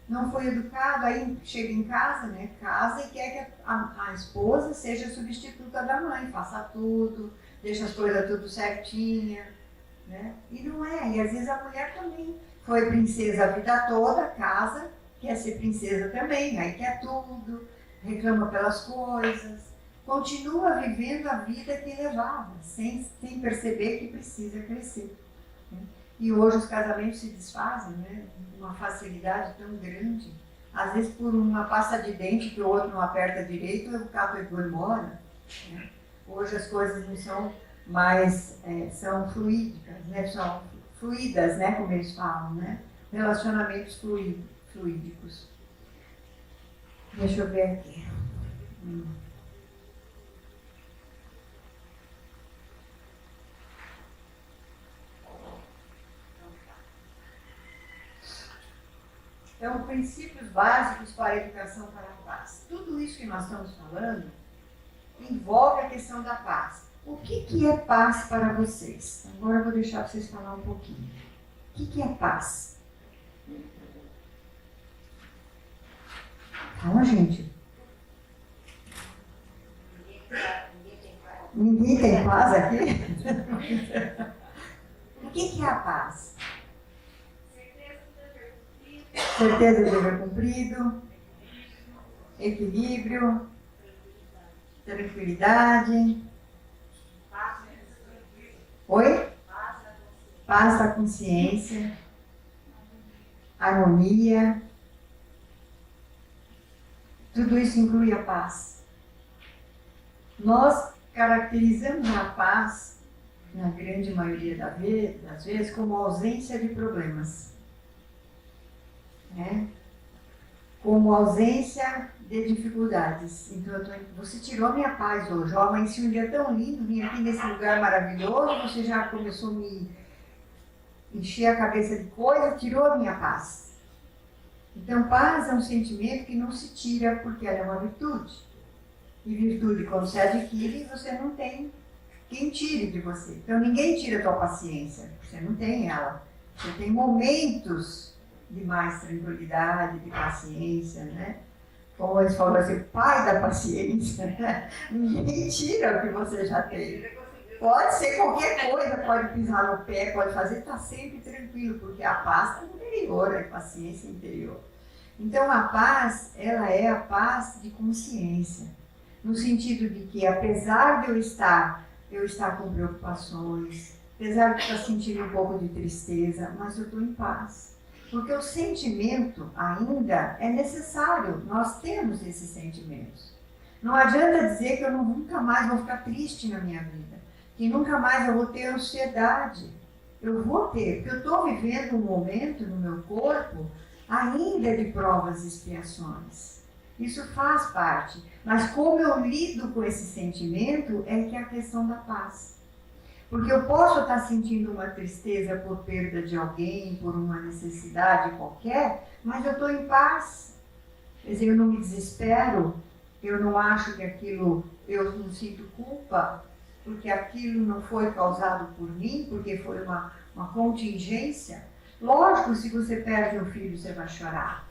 Não foi educado, aí chega em casa, casa e quer que a esposa seja substituta da mãe, faça tudo, deixa as coisas tudo certinha, E não é, e às vezes a mulher também foi princesa a vida toda, casa, quer ser princesa também, aí quer tudo, reclama pelas coisas, continua vivendo a vida que levava, sem perceber que precisa crescer. E hoje os casamentos se desfazem, com uma facilidade tão grande, às vezes por uma pasta de dente que o outro não aperta direito, o cabo foi embora. Hoje as coisas não são mais, são fluídicas, são fluidas, como eles falam, relacionamentos fluídicos. Deixa eu ver aqui. Então, princípios básicos para a educação para a paz. Tudo isso que nós estamos falando envolve a questão da paz. O que é paz para vocês? Agora eu vou deixar vocês falar um pouquinho. O que é paz? Fala, gente. Ninguém tem paz aqui? O que é a paz? Certeza de dever cumprido, equilíbrio, tranquilidade. Oi? Paz da consciência, harmonia. Tudo isso inclui a paz. Nós caracterizamos a paz, na grande maioria das vezes, como ausência de problemas. Né? Como ausência de dificuldades. Então, você tirou minha paz hoje. Eu amanheci um dia tão lindo, vim aqui nesse lugar maravilhoso, você já começou a me encher a cabeça de coisa, tirou a minha paz. Então, paz é um sentimento que não se tira, porque ela é uma virtude. E virtude, quando você adquire, você não tem quem tire de você. Então, ninguém tira a tua paciência, você não tem ela. Você tem momentos de mais tranquilidade, de paciência, né? Como eles falam assim, pai da paciência, né? Ninguém tira o que você já tem. Pode ser qualquer coisa, pode pisar no pé, pode fazer, está sempre tranquilo, porque a paz está interior, a paciência interior. Então a paz, ela é a paz de consciência, no sentido de que apesar de eu estar com preocupações, apesar de estar sentindo um pouco de tristeza, mas eu estou em paz. Porque o sentimento ainda é necessário, nós temos esses sentimentos. Não adianta dizer que eu nunca mais vou ficar triste na minha vida, que nunca mais eu vou ter ansiedade. Eu vou ter, porque eu estou vivendo um momento no meu corpo ainda de provas e expiações. Isso faz parte. Mas como eu lido com esse sentimento é que é a questão da paz. Porque eu posso estar sentindo uma tristeza por perda de alguém, por uma necessidade qualquer, mas eu estou em paz. Quer dizer, eu não me desespero, eu não acho que aquilo, eu não sinto culpa, porque aquilo não foi causado por mim, porque foi uma contingência. Lógico, se você perde um filho, você vai chorar.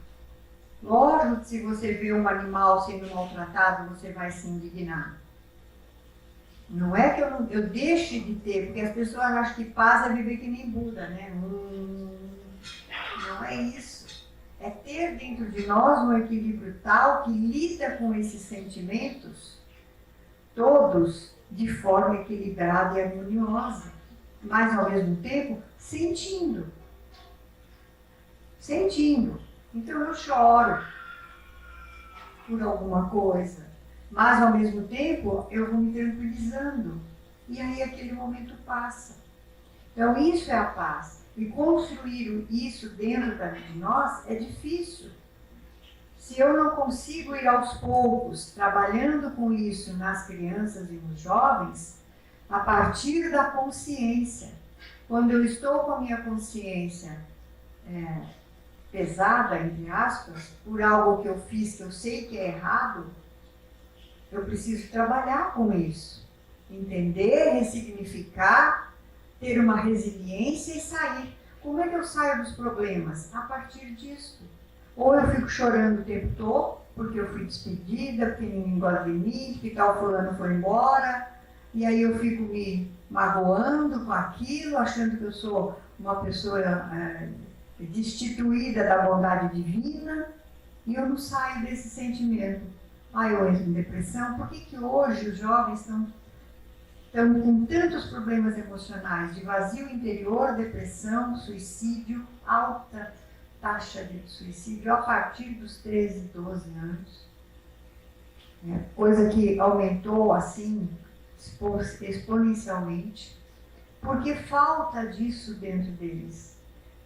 Lógico que se você vê um animal sendo maltratado, você vai se indignar. Não é que eu deixe de ter, porque as pessoas acham que paz é viver que nem Buda, né? Não é isso. É ter dentro de nós um equilíbrio tal que lida com esses sentimentos, todos de forma equilibrada e harmoniosa, mas ao mesmo tempo sentindo. Então eu choro por alguma coisa, mas ao mesmo tempo eu vou me tranquilizando e aí aquele momento passa. Então isso é a paz. E construir isso dentro de nós é difícil. Se eu não consigo ir aos poucos trabalhando com isso nas crianças e nos jovens, a partir da consciência, quando eu estou com a minha consciência pesada, entre aspas, por algo que eu fiz que eu sei que é errado, eu preciso trabalhar com isso. Entender, ressignificar, ter uma resiliência e sair. Como é que eu saio dos problemas? A partir disso. Ou eu fico chorando o tempo todo, porque eu fui despedida, porque ninguém gosta de mim, porque tal fulano foi embora, e aí eu fico me magoando com aquilo, achando que eu sou uma pessoa destituída da bondade divina, e eu não saio desse sentimento. Eu entro em depressão. Por que hoje os jovens estão com tantos problemas emocionais, de vazio interior, depressão, suicídio, alta taxa de suicídio a partir dos 13, 12 anos? Coisa que aumentou assim exponencialmente, porque falta disso dentro deles.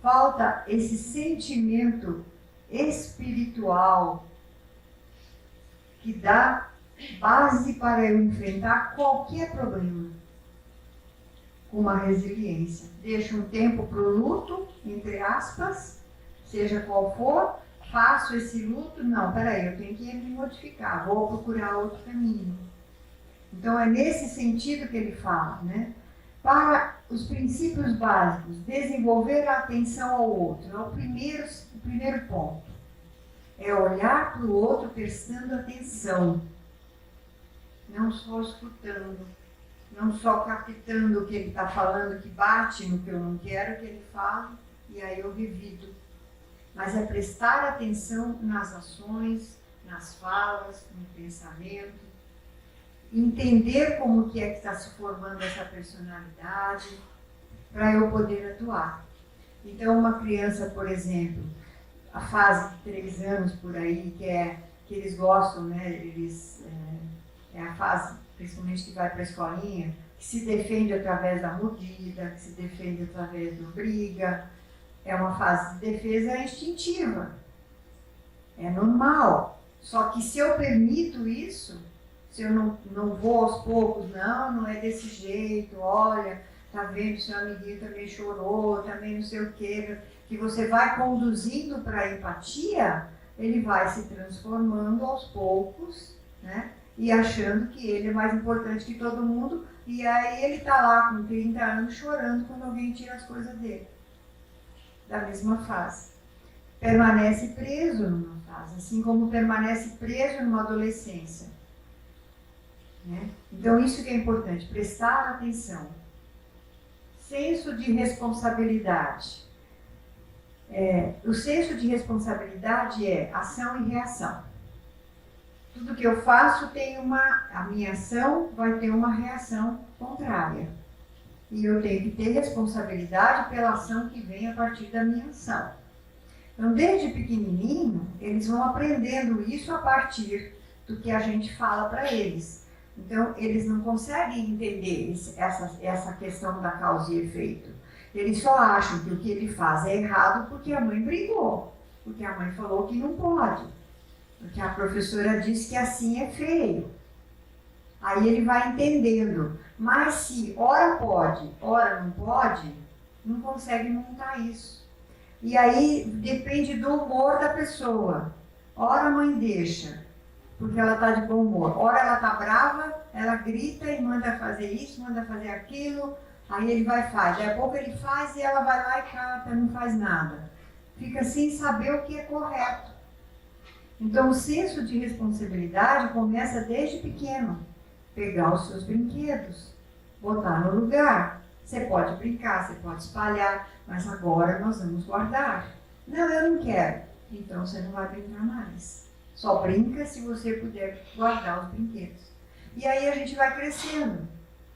Falta esse sentimento espiritual que dá base para eu enfrentar qualquer problema com uma resiliência. Deixo um tempo para o luto, entre aspas, seja qual for, faço esse luto, não, peraí, eu tenho que me modificar, vou procurar outro caminho. Então é nesse sentido que ele fala, né? Para os princípios básicos, desenvolver a atenção ao outro, é o primeiro ponto. é olhar para o outro prestando atenção, não só escutando, não só captando o que ele está falando, que bate no que eu não quero que ele fale, e aí eu revido. Mas é prestar atenção nas ações, nas falas, no pensamento, entender como que é que está se formando essa personalidade, para eu poder atuar. Então, uma criança, por exemplo, a fase de 3 anos por aí, que eles gostam, né? É a fase, principalmente que vai para a escolinha, que se defende através da mordida, que se defende através da briga. É uma fase de defesa instintiva. É normal. Só que se eu permito isso, se eu não vou aos poucos, não é desse jeito, olha, tá vendo, seu amiguinho também chorou, também não sei o quê, que você vai conduzindo para a empatia, ele vai se transformando aos poucos, né? E achando que ele é mais importante que todo mundo, e aí ele tá lá com 30 anos chorando quando alguém tira as coisas dele. Da mesma fase. Permanece preso numa fase, assim como permanece preso numa adolescência. Né? Então isso que é importante, prestar atenção. Senso de responsabilidade. O senso de responsabilidade é ação e reação. Tudo que eu faço tem a minha ação vai ter uma reação contrária. E eu tenho que ter responsabilidade pela ação que vem a partir da minha ação. Então, desde pequenininho, eles vão aprendendo isso a partir do que a gente fala para eles. Então, eles não conseguem entender essa questão da causa e efeito. Eles só acham que o que ele faz é errado porque a mãe brigou, porque a mãe falou que não pode, porque a professora disse que assim é feio. Aí ele vai entendendo. Mas se ora pode, ora não pode, não consegue montar isso. E aí depende do humor da pessoa. Ora a mãe deixa, porque ela está de bom humor. Ora ela está brava, ela grita e manda fazer isso, manda fazer aquilo. Aí ele vai e faz. Daí a pouco ele faz e ela vai lá e cata, não faz nada. Fica sem saber o que é correto. Então o senso de responsabilidade começa desde pequeno. Pegar os seus brinquedos, botar no lugar. Você pode brincar, você pode espalhar, mas agora nós vamos guardar. Não, eu não quero. Então você não vai brincar mais. Só brinca se você puder guardar os brinquedos. E aí a gente vai crescendo.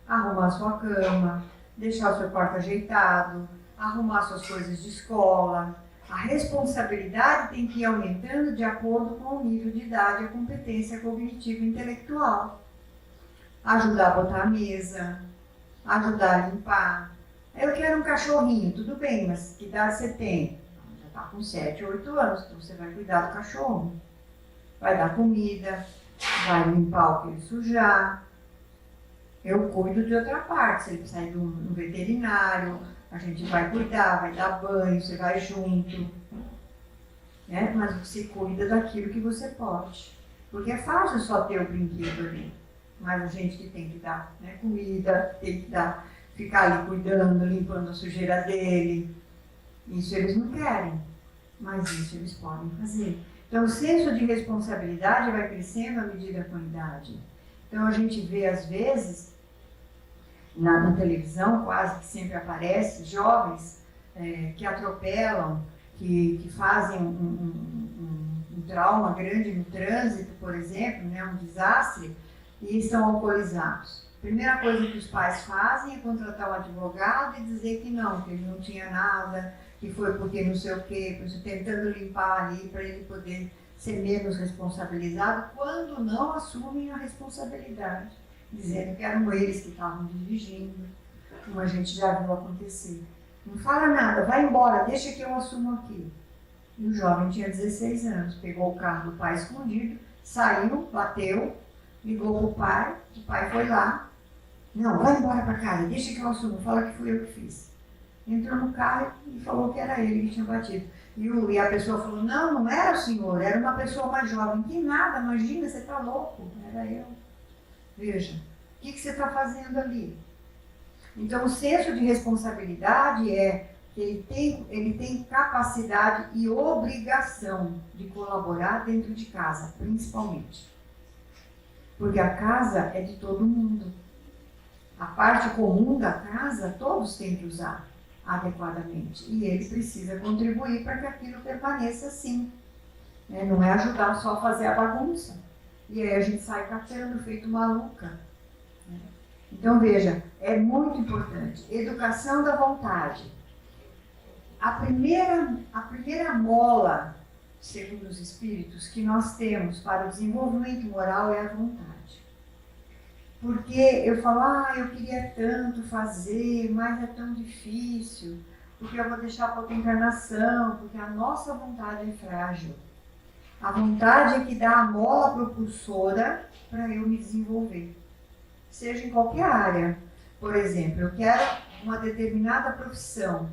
Arrumar a sua cama, deixar o seu quarto ajeitado, arrumar suas coisas de escola. A responsabilidade tem que ir aumentando de acordo com o nível de idade e a competência cognitiva e intelectual. Ajudar a botar a mesa, ajudar a limpar. Eu quero um cachorrinho, tudo bem, mas que idade você tem? Já está com 7, 8 anos, então você vai cuidar do cachorro. Vai dar comida, vai limpar o que ele sujar. Eu cuido de outra parte, se ele precisar ir no veterinário, a gente vai cuidar, vai dar banho, você vai junto. Né? Mas você cuida daquilo que você pode. Porque é fácil só ter o brinquedo ali. Mas a gente que tem que dar, né, comida, tem que ficar ali cuidando, limpando a sujeira dele. Isso eles não querem, mas isso eles podem fazer. Então o senso de responsabilidade vai crescendo à medida com a idade. Então a gente vê às vezes, na televisão quase que sempre aparece, jovens que atropelam, que fazem um trauma grande no trânsito, por exemplo, né, um desastre, e estão alcoolizados. A primeira coisa que os pais fazem é contratar um advogado e dizer que ele não tinha nada, que foi porque não sei o quê, tentando limpar ali para ele poder ser menos responsabilizado, quando não assumem a responsabilidade, dizendo que eram eles que estavam dirigindo, como a gente já viu acontecer. Não fala nada, vai embora, deixa que eu assumo aqui. E o jovem tinha 16 anos, pegou o carro do pai escondido, saiu, bateu, ligou para o pai foi lá. Não, vai embora para casa, deixa que eu assumo, fala que fui eu que fiz. Entrou no carro e falou que era ele que tinha batido. E a pessoa falou, não era o senhor, era uma pessoa mais jovem. Que nada, imagina, você está louco, era eu. Veja, o que você está fazendo ali? Então o senso de responsabilidade é que ele tem capacidade e obrigação de colaborar dentro de casa, principalmente. Porque a casa é de todo mundo. A parte comum da casa, todos têm que usar adequadamente. E ele precisa contribuir para que aquilo permaneça assim. Não é ajudar só a fazer a bagunça. E aí a gente sai catando, feito maluca. Então veja, é muito importante. Educação da vontade. A primeira mola, segundo os espíritos, que nós temos para o desenvolvimento moral é a vontade. Porque eu falo, eu queria tanto fazer, mas é tão difícil, porque eu vou deixar para outra encarnação, porque a nossa vontade é frágil. A vontade é que dá a mola propulsora para eu me desenvolver. Seja em qualquer área. Por exemplo, eu quero uma determinada profissão.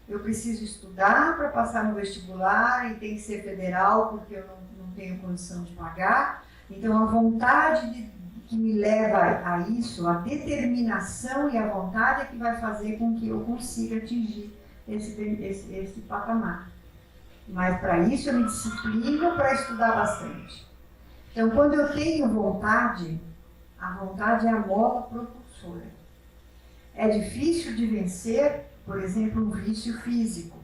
Eu preciso estudar para passar no vestibular e tem que ser federal porque eu não tenho condição de pagar. Então, a vontade que me leva a isso, a determinação e a vontade é que vai fazer com que eu consiga atingir esse patamar. Mas para isso eu me disciplino para estudar bastante. Então, quando eu tenho vontade, a vontade é a mola propulsora. É difícil de vencer, por exemplo, um vício físico.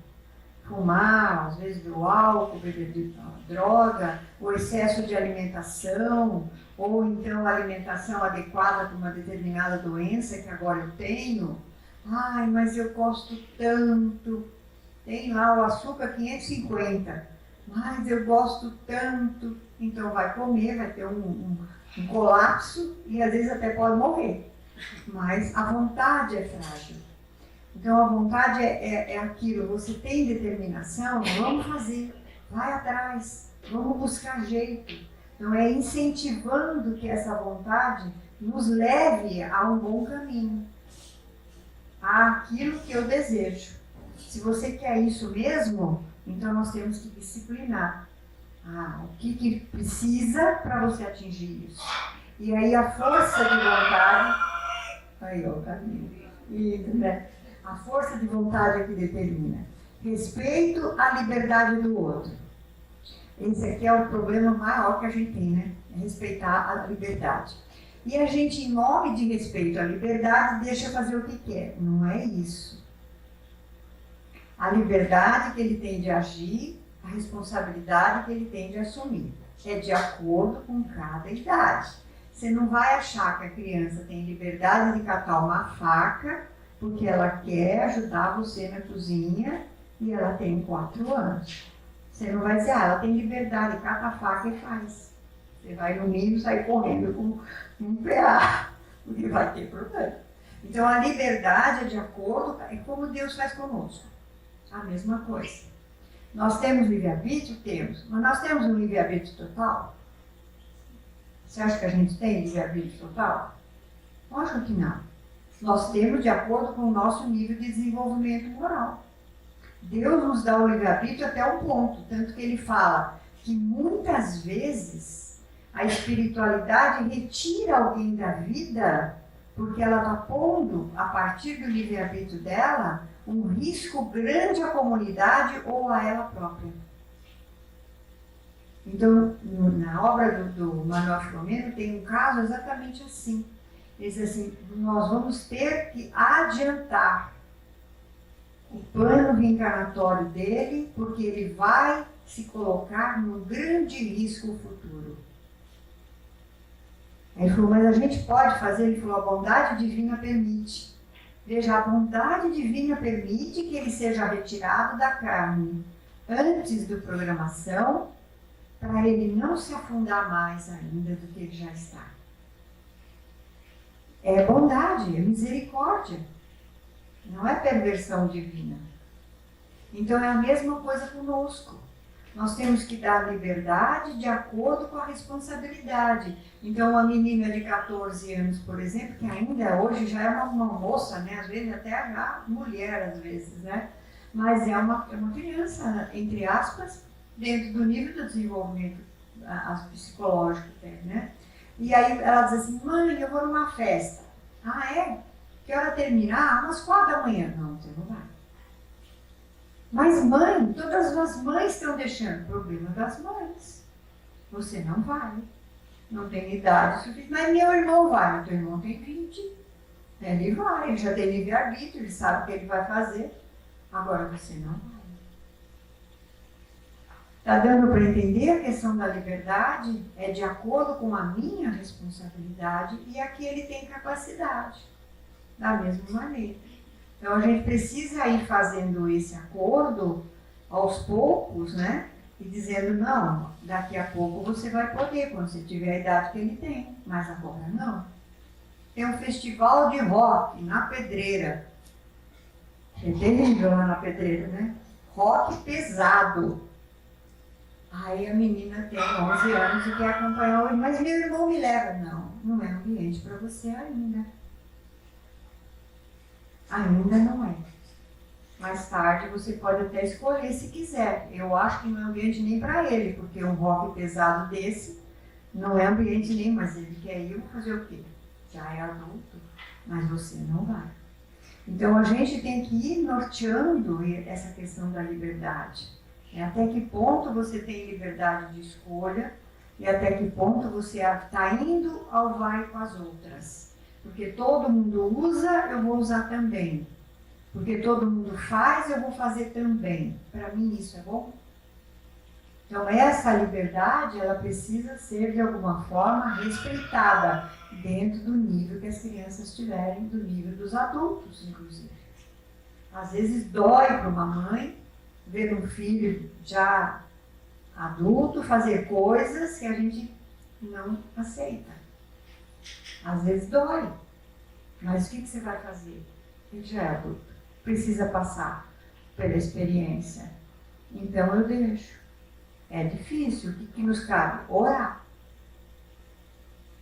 Fumar, às vezes do álcool, beber droga, o excesso de alimentação, ou então a alimentação adequada para uma determinada doença que agora eu tenho. Mas eu gosto tanto. Tem lá o açúcar 550, mas eu gosto tanto. Então vai comer, vai ter um colapso e às vezes até pode morrer. Mas a vontade é frágil. Então a vontade é aquilo, você tem determinação, vamos fazer, vai atrás, vamos buscar jeito. Então é incentivando que essa vontade nos leve a um bom caminho, àquilo que eu desejo. Se você quer isso mesmo, então nós temos que disciplinar. O que precisa para você atingir isso? E aí a força de vontade... Aí, ó, caminho. Né? A força de vontade é que determina. Respeito à liberdade do outro. Esse aqui é o problema maior que a gente tem, né? É respeitar a liberdade. E a gente, em nome de respeito à liberdade, deixa fazer o que quer. Não é isso. A liberdade que ele tem de agir, a responsabilidade que ele tem de assumir. É de acordo com cada idade. Você não vai achar que a criança tem liberdade de catar uma faca porque ela quer ajudar você na cozinha e ela tem 4 anos. Você não vai dizer, ela tem liberdade, cata a faca e faz. Você vai no mínimo sair correndo com um PA, porque vai ter problema. Então a liberdade é de acordo, é como Deus faz conosco. A mesma coisa. Nós temos livre-arbítrio? Temos. Mas nós temos um livre-arbítrio total? Você acha que a gente tem livre-arbítrio total? Lógico que não. Nós temos de acordo com o nosso nível de desenvolvimento moral. Deus nos dá o livre-arbítrio até um ponto, tanto que ele fala que muitas vezes a espiritualidade retira alguém da vida porque ela está pondo, a partir do livre-arbítrio dela, um risco grande à comunidade ou a ela própria. Então, na obra do Manuel Filomeno tem um caso exatamente assim. Ele diz assim, nós vamos ter que adiantar o plano reencarnatório dele, porque ele vai se colocar num grande risco futuro. Ele falou, mas a gente pode fazer? Ele falou, a bondade divina permite. Veja, a bondade divina permite que ele seja retirado da carne antes da programação, para ele não se afundar mais ainda do que ele já está. É bondade, é misericórdia. Não é perversão divina. Então é a mesma coisa conosco. Nós temos que dar liberdade de acordo com a responsabilidade. Então uma menina de 14 anos, por exemplo, que ainda hoje já é uma moça, né? Às vezes até a mulher, às vezes, né? Mas é uma criança, entre aspas, dentro do nível do desenvolvimento psicológico até, né? E aí ela diz assim, mãe, eu vou numa festa. Ah, é? Que hora termina? Umas 4 da manhã. Não, você não vai. Mas mãe, todas as mães estão deixando. Problema das mães. Você não vai. Não tem idade suficiente. Mas meu irmão vai. Teu irmão tem 20. Ele vai. Ele já tem livre-arbítrio. Ele sabe o que ele vai fazer. Agora você não vai. Está dando para entender a questão da liberdade? É de acordo com a minha responsabilidade e a que ele tem capacidade. Da mesma maneira. Então a gente precisa ir fazendo esse acordo aos poucos, né? E dizendo, não, daqui a pouco você vai poder, quando você tiver a idade que ele tem, mas agora não. Tem um festival de rock na Pedreira. É terrível lá na Pedreira, né? Rock pesado. Aí a menina tem 11 anos e quer acompanhar o irmão, mas meu irmão me leva. Não, não é ambiente para você ainda. Ainda não é. Mais tarde você pode até escolher se quiser. Eu acho que não é ambiente nem para ele, porque um rock pesado desse não é ambiente nem, mas ele quer ir, eu vou fazer o quê? Já é adulto, mas você não vai. Então a gente tem que ir norteando essa questão da liberdade. Até que ponto você tem liberdade de escolha e até que ponto você está indo ao vai com as outras. Porque todo mundo usa, eu vou usar também. Porque todo mundo faz, eu vou fazer também. Para mim isso é bom? Então essa liberdade, ela precisa ser de alguma forma respeitada dentro do nível que as crianças tiverem, do nível dos adultos, inclusive. Às vezes dói para uma mãe ver um filho já adulto fazer coisas que a gente não aceita. Às vezes dói. Mas o que você vai fazer? Ele já é adulto. Precisa passar pela experiência. Então eu deixo. É difícil. O que nos cabe? Orar.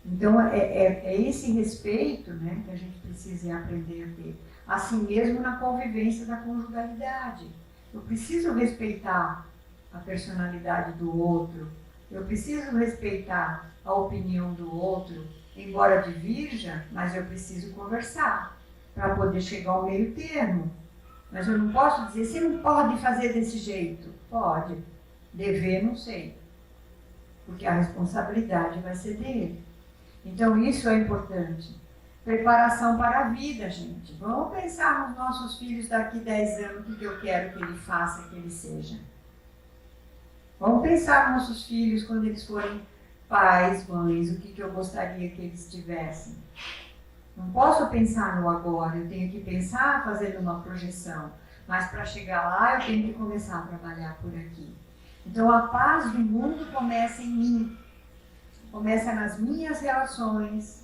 Então é esse respeito, né, que a gente precisa aprender a ter. Assim mesmo na convivência da conjugalidade. Eu preciso respeitar a personalidade do outro. Eu preciso respeitar a opinião do outro, embora divirja, mas eu preciso conversar para poder chegar ao meio termo. Mas eu não posso dizer, você não pode fazer desse jeito. Pode. Dever, não sei. Porque a responsabilidade vai ser dele. Então isso é importante. Preparação para a vida, gente. Vamos pensar nos nossos filhos daqui 10 anos, o que eu quero que ele faça, que ele seja. Vamos pensar nos nossos filhos quando eles forem pais, mães, o que eu gostaria que eles tivessem. Não posso pensar no agora, eu tenho que pensar fazendo uma projeção. Mas para chegar lá, eu tenho que começar a trabalhar por aqui. Então a paz do mundo começa em mim. Começa nas minhas relações.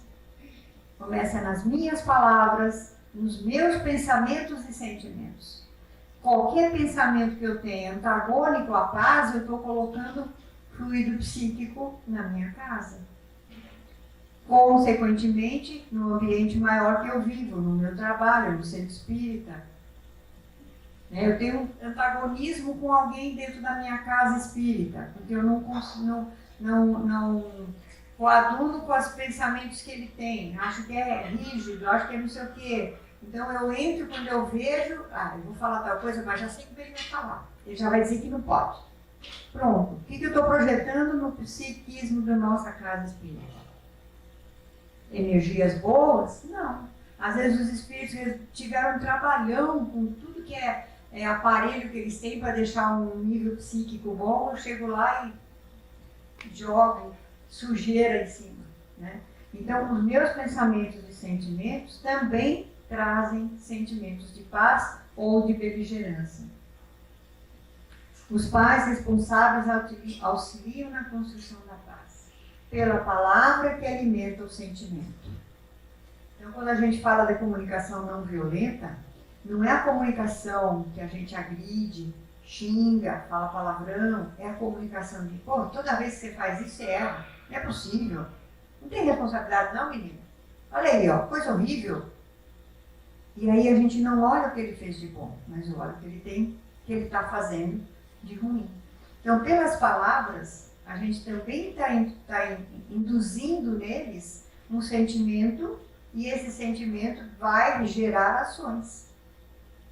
Começa nas minhas palavras, nos meus pensamentos e sentimentos. Qualquer pensamento que eu tenha antagônico à paz, eu estou colocando fluido psíquico na minha casa. Consequentemente, no ambiente maior que eu vivo, no meu trabalho, no centro espírita. Eu tenho um antagonismo com alguém dentro da minha casa espírita, porque eu não coaduno com os pensamentos que ele tem, acho que é rígido, acho que é não sei o quê. Então eu entro quando eu vejo, eu vou falar tal coisa, mas já sei que ele vai falar. Ele já vai dizer que não pode. Pronto. O que eu estou projetando no psiquismo da nossa casa espírita? Energias boas? Não. Às vezes os espíritos tiveram um trabalhão com tudo que é aparelho que eles têm para deixar um nível psíquico bom, eu chego lá e jogo sujeira em cima, né? Então, os meus pensamentos e sentimentos também trazem sentimentos de paz ou de beligerância. Os pais responsáveis auxiliam na construção da paz, pela palavra que alimenta o sentimento. Então, quando a gente fala da comunicação não violenta, não é a comunicação que a gente agride, xinga, fala palavrão, é a comunicação de, toda vez que você faz isso, você erra. Não é possível. Não tem responsabilidade não, menina. Olha aí, coisa horrível. E aí a gente não olha o que ele fez de bom, mas olha o que ele tem, que ele está fazendo de ruim. Então, pelas palavras, a gente também está induzindo neles um sentimento, e esse sentimento vai gerar ações.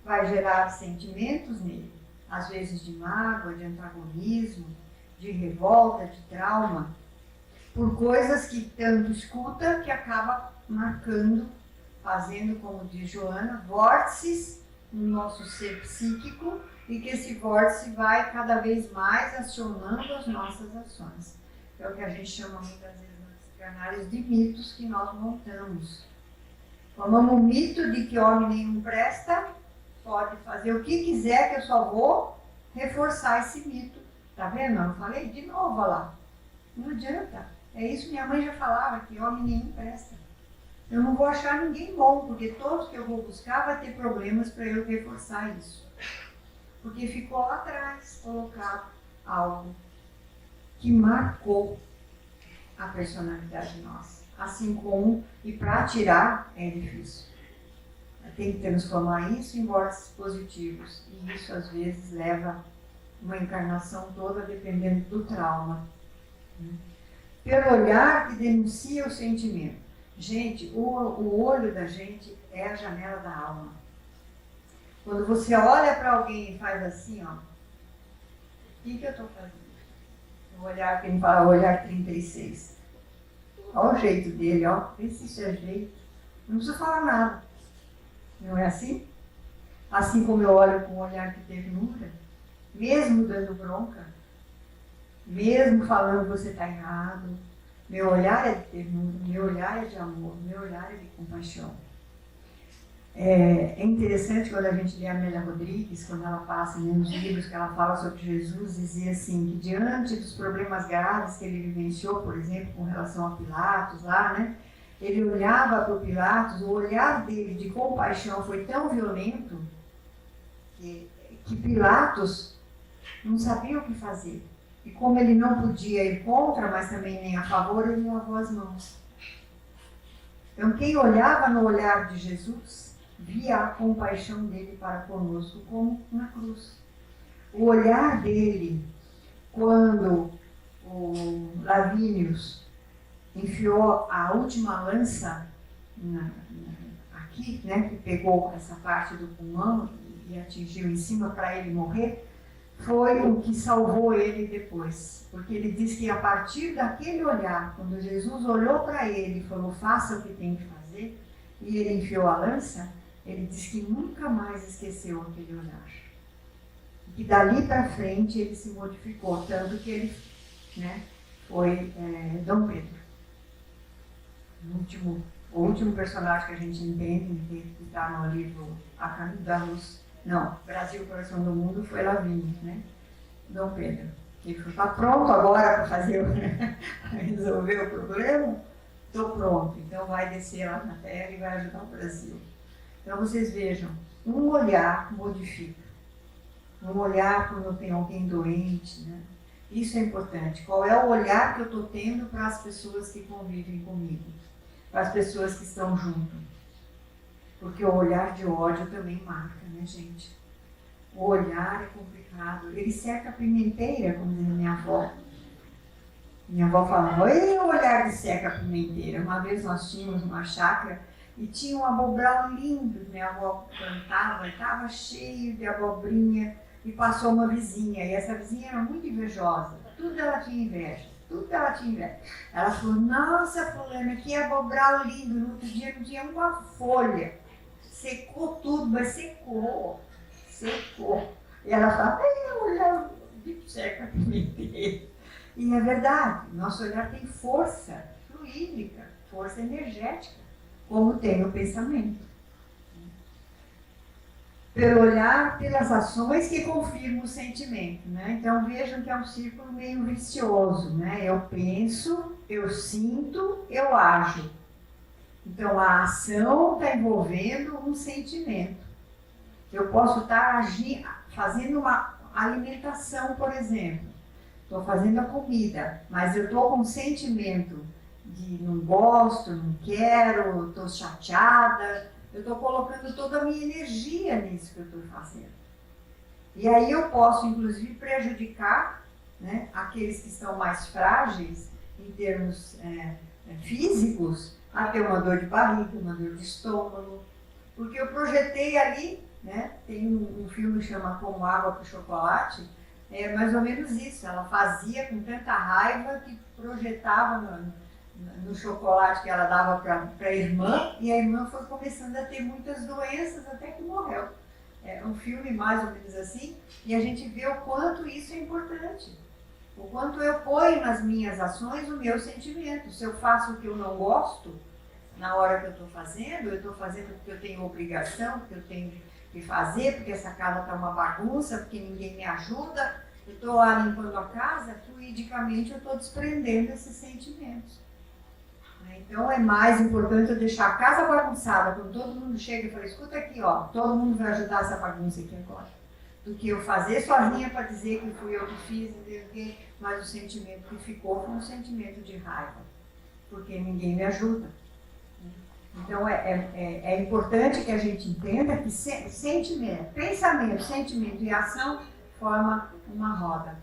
Vai gerar sentimentos nele. às vezes de mágoa, de antagonismo, de revolta, de trauma, por coisas que tanto escuta que acaba marcando, fazendo, como diz Joana, vórtices no nosso ser psíquico, e que esse vórtice vai cada vez mais acionando as nossas ações. É o que a gente chama muitas vezes nas psicanálises de mitos que nós montamos. Tomamos o mito de que homem nenhum presta, pode fazer o que quiser, que eu só vou reforçar esse mito. Tá vendo? Eu falei de novo, olha lá. Não adianta. É isso, minha mãe já falava, que homem nenhum presta. Eu não vou achar ninguém bom, porque todos que eu vou buscar vai ter problemas para eu reforçar isso. Porque ficou lá atrás colocado algo que marcou a personalidade nossa. Assim como, e para tirar é difícil. Tem que transformar isso em vórtices positivos. E isso às vezes leva uma encarnação toda dependendo do trauma. Pelo olhar que denuncia o sentimento. Gente, o olho da gente é a janela da alma. Quando você olha para alguém e faz assim, ó, o que eu estou fazendo? O olhar que ele fala, o olhar 36. Olha o jeito dele, ó. Vê se isso é jeito. Não precisa falar nada. Não é assim? Assim como eu olho com um olhar de ternura, mesmo dando bronca, mesmo falando que você está errado, meu olhar é de ternura, meu olhar é de amor, meu olhar é de compaixão. É interessante quando a gente lê a Amélia Rodrigues, quando ela passa nos livros que ela fala sobre Jesus, dizia assim, que diante dos problemas graves que ele vivenciou, por exemplo, com relação a Pilatos lá, né? Ele olhava para o Pilatos, o olhar dele de compaixão foi tão violento que Pilatos não sabia o que fazer. E como ele não podia ir contra, mas também nem a favor, ele lavou as mãos. Então quem olhava no olhar de Jesus, via a compaixão dele para conosco como na cruz. O olhar dele, quando o Lavínios enfiou a última lança aqui, né, que pegou essa parte do pulmão e atingiu em cima para ele morrer, foi o que salvou ele depois. Porque ele diz que a partir daquele olhar, quando Jesus olhou para ele e falou, faça o que tem que fazer, e ele enfiou a lança, ele diz que nunca mais esqueceu aquele olhar. E que dali para frente ele se modificou, tanto que ele, né, foi Dom Pedro. O último personagem que a gente entende, que está no livro A Caminho da Luz, não, Brasil, Coração do Mundo, foi Lavínios, né? Dom Pedro. Que está pronto agora para fazer resolver o problema? Estou pronto, então vai descer lá na Terra e vai ajudar o Brasil. Então vocês vejam, um olhar modifica. Um olhar quando tem alguém doente, né? Isso é importante. Qual é o olhar que eu estou tendo para as pessoas que convivem comigo? Para as pessoas que estão junto? Porque o olhar de ódio também marca, né, gente? O olhar é complicado. Ele seca a pimenteira, como diz minha avó. Minha avó falava, oi, o olhar de seca a pimenteira. Uma vez nós tínhamos uma chácara e tinha um abobral lindo. Minha avó plantava e estava cheio de abobrinha. E passou uma vizinha, e essa vizinha era muito invejosa. Tudo ela tinha inveja. Tudo ela tinha inveja. Ela falou, nossa, fulana, que abobral lindo. No outro dia não tinha uma folha. Secou tudo, mas secou. E ela fala, olha, seca a pimenteira. E é verdade, nosso olhar tem força fluídica, força energética, como tem o pensamento. Pelo olhar, pelas ações que confirmam o sentimento, né? Então vejam que é um círculo meio vicioso, né? Eu penso, eu sinto, eu ajo. Então a ação está envolvendo um sentimento. Eu posso estar agindo, fazendo uma alimentação, por exemplo. Estou fazendo a comida, mas eu estou com um sentimento de não gosto, não quero, estou chateada. Eu estou colocando toda a minha energia nisso que eu estou fazendo. E aí eu posso, inclusive, prejudicar, né, aqueles que estão mais frágeis em termos físicos, a ter uma dor de barriga, uma dor de estômago, porque eu projetei ali, né? Tem um filme que chama Como Água para o Chocolate, é mais ou menos isso. Ela fazia com tanta raiva que projetava no chocolate que ela dava para a irmã, e a irmã foi começando a ter muitas doenças até que morreu. É um filme mais ou menos assim, e a gente vê o quanto isso é importante. O quanto eu ponho nas minhas ações o meu sentimento. Se eu faço o que eu não gosto, na hora que eu estou fazendo porque eu tenho obrigação, porque eu tenho que fazer, porque essa casa está uma bagunça, porque ninguém me ajuda, eu estou lá limpando a casa, fluidicamente eu estou desprendendo esses sentimentos. Então é mais importante eu deixar a casa bagunçada, quando todo mundo chega e fala, escuta aqui, ó, todo mundo vai ajudar essa bagunça aqui agora, do que eu fazer sozinha para dizer que fui eu que fiz, mas o sentimento que ficou foi um sentimento de raiva, porque ninguém me ajuda. Então é importante que a gente entenda que sentimento, pensamento, sentimento e ação formam uma roda,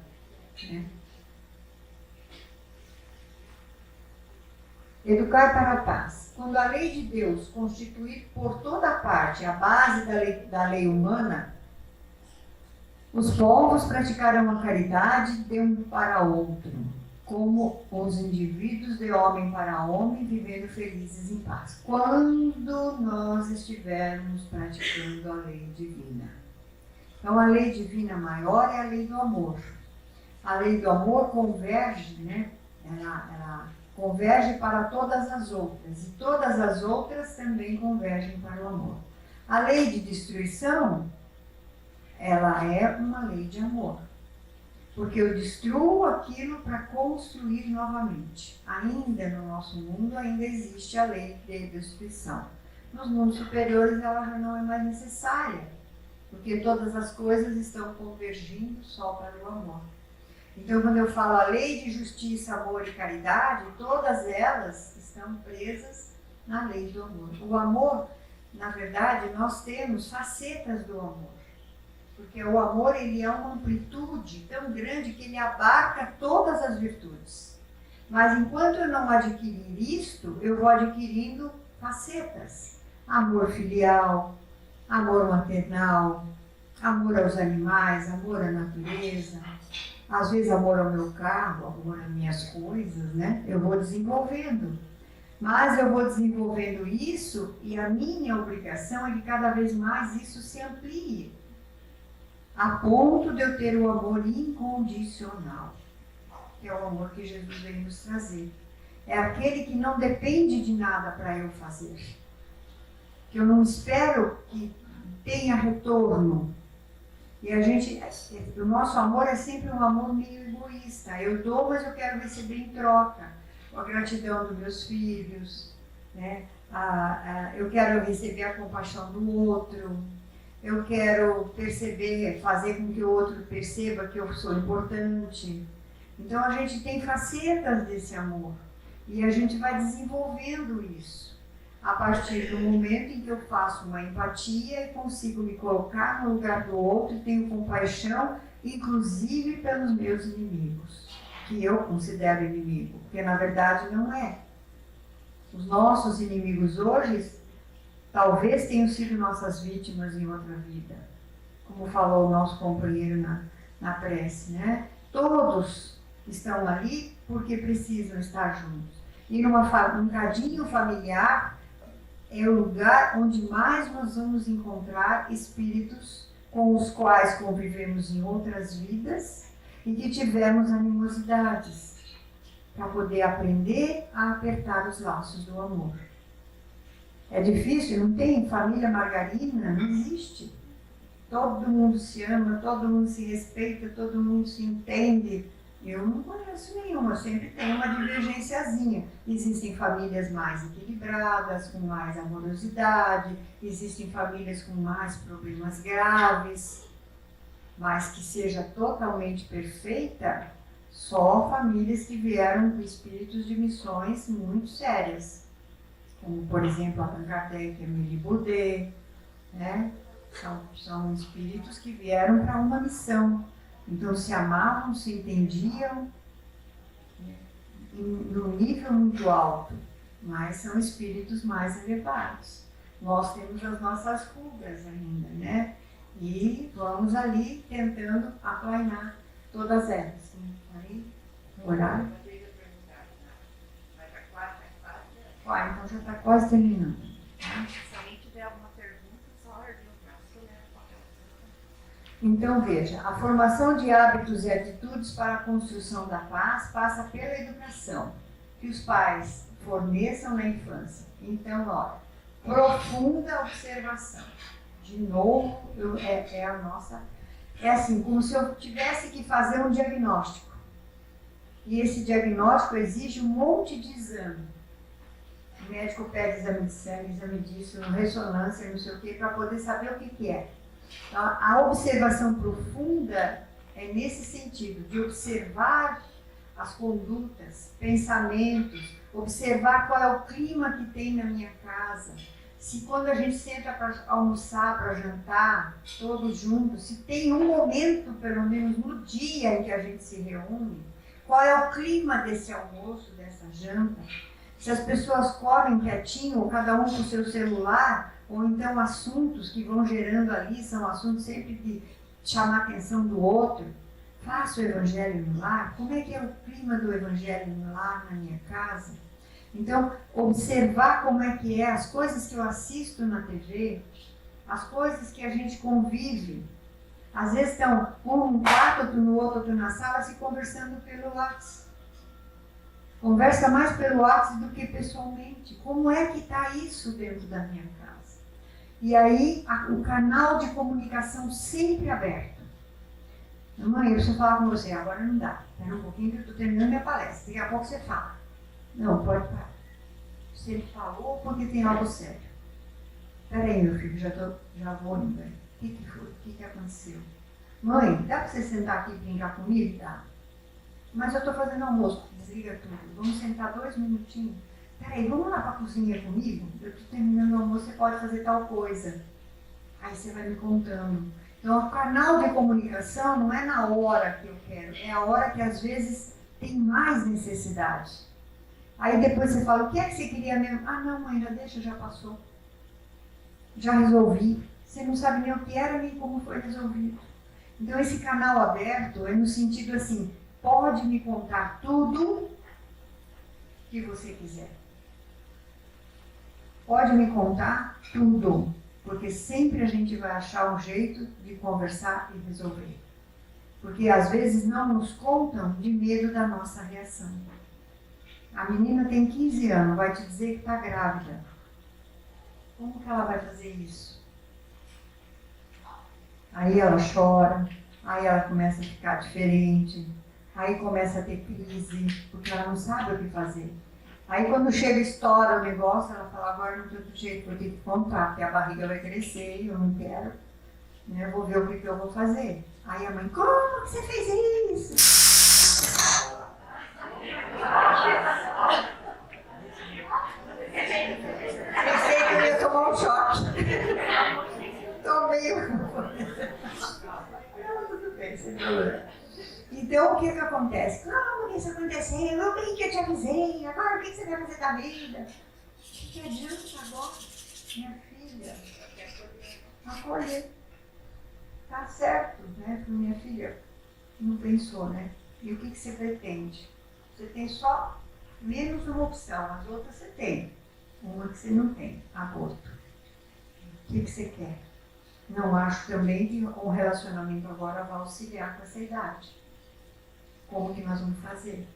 né? Educar para a paz. Quando a lei de Deus constituir por toda parte a base da lei humana, os povos praticarão a caridade de um para outro, como os indivíduos de homem para homem, vivendo felizes em paz. Quando nós estivermos praticando a lei divina. Então, a lei divina maior é a lei do amor. A lei do amor converge, né? Ela converge para todas as outras, e todas as outras também convergem para o amor. A lei de destruição, ela é uma lei de amor, porque eu destruo aquilo para construir novamente. Ainda no nosso mundo, ainda existe a lei de destruição. Nos mundos superiores, ela já não é mais necessária, porque todas as coisas estão convergindo só para o amor. Então, quando eu falo a lei de justiça, amor e caridade, todas elas estão presas na lei do amor. O amor, na verdade, nós temos facetas do amor. Porque o amor, ele é uma amplitude tão grande que ele abarca todas as virtudes. Mas enquanto eu não adquirir isto, eu vou adquirindo facetas. Amor filial, amor maternal, amor aos animais, amor à natureza, às vezes amor ao meu carro, amor às minhas coisas, né? Eu vou desenvolvendo. Mas eu vou desenvolvendo isso e a minha obrigação é que cada vez mais isso se amplie, a ponto de eu ter o amor incondicional, que é o amor que Jesus veio nos trazer. É aquele que não depende de nada para eu fazer, que eu não espero que tenha retorno. E o nosso amor é sempre um amor meio egoísta. Eu dou, mas eu quero receber em troca. A gratidão dos meus filhos, né? Eu quero receber a compaixão do outro. Eu quero fazer com que o outro perceba que eu sou importante. Então a gente tem facetas desse amor. E a gente vai desenvolvendo isso. A partir do momento em que eu faço uma empatia e consigo me colocar no lugar do outro e tenho compaixão, inclusive pelos meus inimigos, que eu considero inimigo, porque na verdade não é. Os nossos inimigos hoje talvez tenham sido nossas vítimas em outra vida, como falou o nosso companheiro na prece, né? Todos estão ali porque precisam estar juntos. E num cadinho familiar, é o lugar onde mais nós vamos encontrar espíritos com os quais convivemos em outras vidas e que tivemos animosidades, para poder aprender a apertar os laços do amor. É difícil, não tem família margarina, não existe. Todo mundo se ama, todo mundo se respeita, todo mundo se entende. Eu não conheço nenhuma, sempre tem uma divergênciazinha. Existem famílias mais equilibradas, com mais amorosidade, existem famílias com mais problemas graves, mas que seja totalmente perfeita, só famílias que vieram com espíritos de missões muito sérias, como por exemplo Allan Kardec e Émile Baudet, né? São espíritos que vieram para uma missão. Então se amavam, se entendiam, né, num nível muito alto, mas são espíritos mais elevados. Nós temos as nossas rugas ainda, né? vamos ali tentando aplainar todas elas. Aí, no horário. Então já está quase terminando. Se alguém tiver alguma pergunta, só ergue o braço que eu levo o papel. Então veja, a formação de hábitos e atitudes para a construção da paz passa pela educação que os pais forneçam na infância. Então, olha, profunda observação. De novo, é a nossa... É assim, como se eu tivesse que fazer um diagnóstico. E esse diagnóstico exige um monte de exame. O médico pede exame de sangue, exame disso, ressonância, não sei o quê, para poder saber o que é. Então, a observação profunda é nesse sentido, de observar as condutas, pensamentos, observar qual é o clima que tem na minha casa. Se quando a gente senta para almoçar, para jantar, todos juntos, se tem um momento, pelo menos no dia em que a gente se reúne, qual é o clima desse almoço, dessa janta? Se as pessoas comem quietinho, ou cada um com o seu celular, ou então assuntos que vão gerando ali, são assuntos sempre de chamar a atenção do outro. Faço o evangelho no lar? Como é que é o clima do evangelho no lar, na minha casa? Então, observar como é que é as coisas que eu assisto na TV, as coisas que a gente convive. Às vezes estão um no quarto, outro no outro, outro na sala, se conversando pelo WhatsApp. Conversa mais pelo WhatsApp do que pessoalmente. Como é que está isso dentro da minha casa? E aí, o canal de comunicação sempre aberto. Mãe, eu preciso falar com você, agora não dá. Espera um pouquinho que eu estou terminando minha palestra. Daqui a pouco você fala. Não, pode parar. Você falou porque tem algo sério. Espera aí, meu filho, já vou indo. O que foi? O que aconteceu? Mãe, dá para você sentar aqui e brincar comigo? Dá. Mas eu estou fazendo almoço. Desliga tudo. Vamos sentar 2 minutinhos. Peraí, vamos lá para a cozinha comigo? Eu estou terminando o almoço, você pode fazer tal coisa. Aí você vai me contando. Então, o canal de comunicação não é na hora que eu quero, é a hora que às vezes tem mais necessidade. Aí depois você fala, o que é que você queria mesmo? Ah, não, mãe, já deixa, já passou. Já resolvi. Você não sabe nem o que era, nem como foi resolvido. Então, esse canal aberto é no sentido assim, pode me contar tudo que você quiser. Pode me contar tudo, porque sempre a gente vai achar um jeito de conversar e resolver. Porque às vezes não nos contam de medo da nossa reação. A menina tem 15 anos, vai te dizer que está grávida. Como que ela vai fazer isso? Aí ela chora, aí ela começa a ficar diferente, aí começa a ter crise, porque ela não sabe o que fazer. Aí quando chega, estoura o negócio, ela fala, agora não tem outro jeito, vou ter que contar, porque a barriga vai crescer e eu não quero, né? Vou ver o que eu vou fazer. Aí a mãe, como que você fez isso? Pensei que eu ia tomar um choque. Tomei uma coisa. Não, tudo bem, sem problema. Então, o que acontece? Como isso aconteceu? Eu bem que eu te avisei. Agora, o que você vai fazer da vida? O que adianta agora, minha filha? Acolher. Tá certo, né? Minha filha não pensou, né? E o que você pretende? Você tem só menos uma opção, as outras você tem. Uma que você não tem, aborto. O que você quer? Não acho também que um relacionamento agora vai auxiliar com essa idade. Como que nós vamos fazer?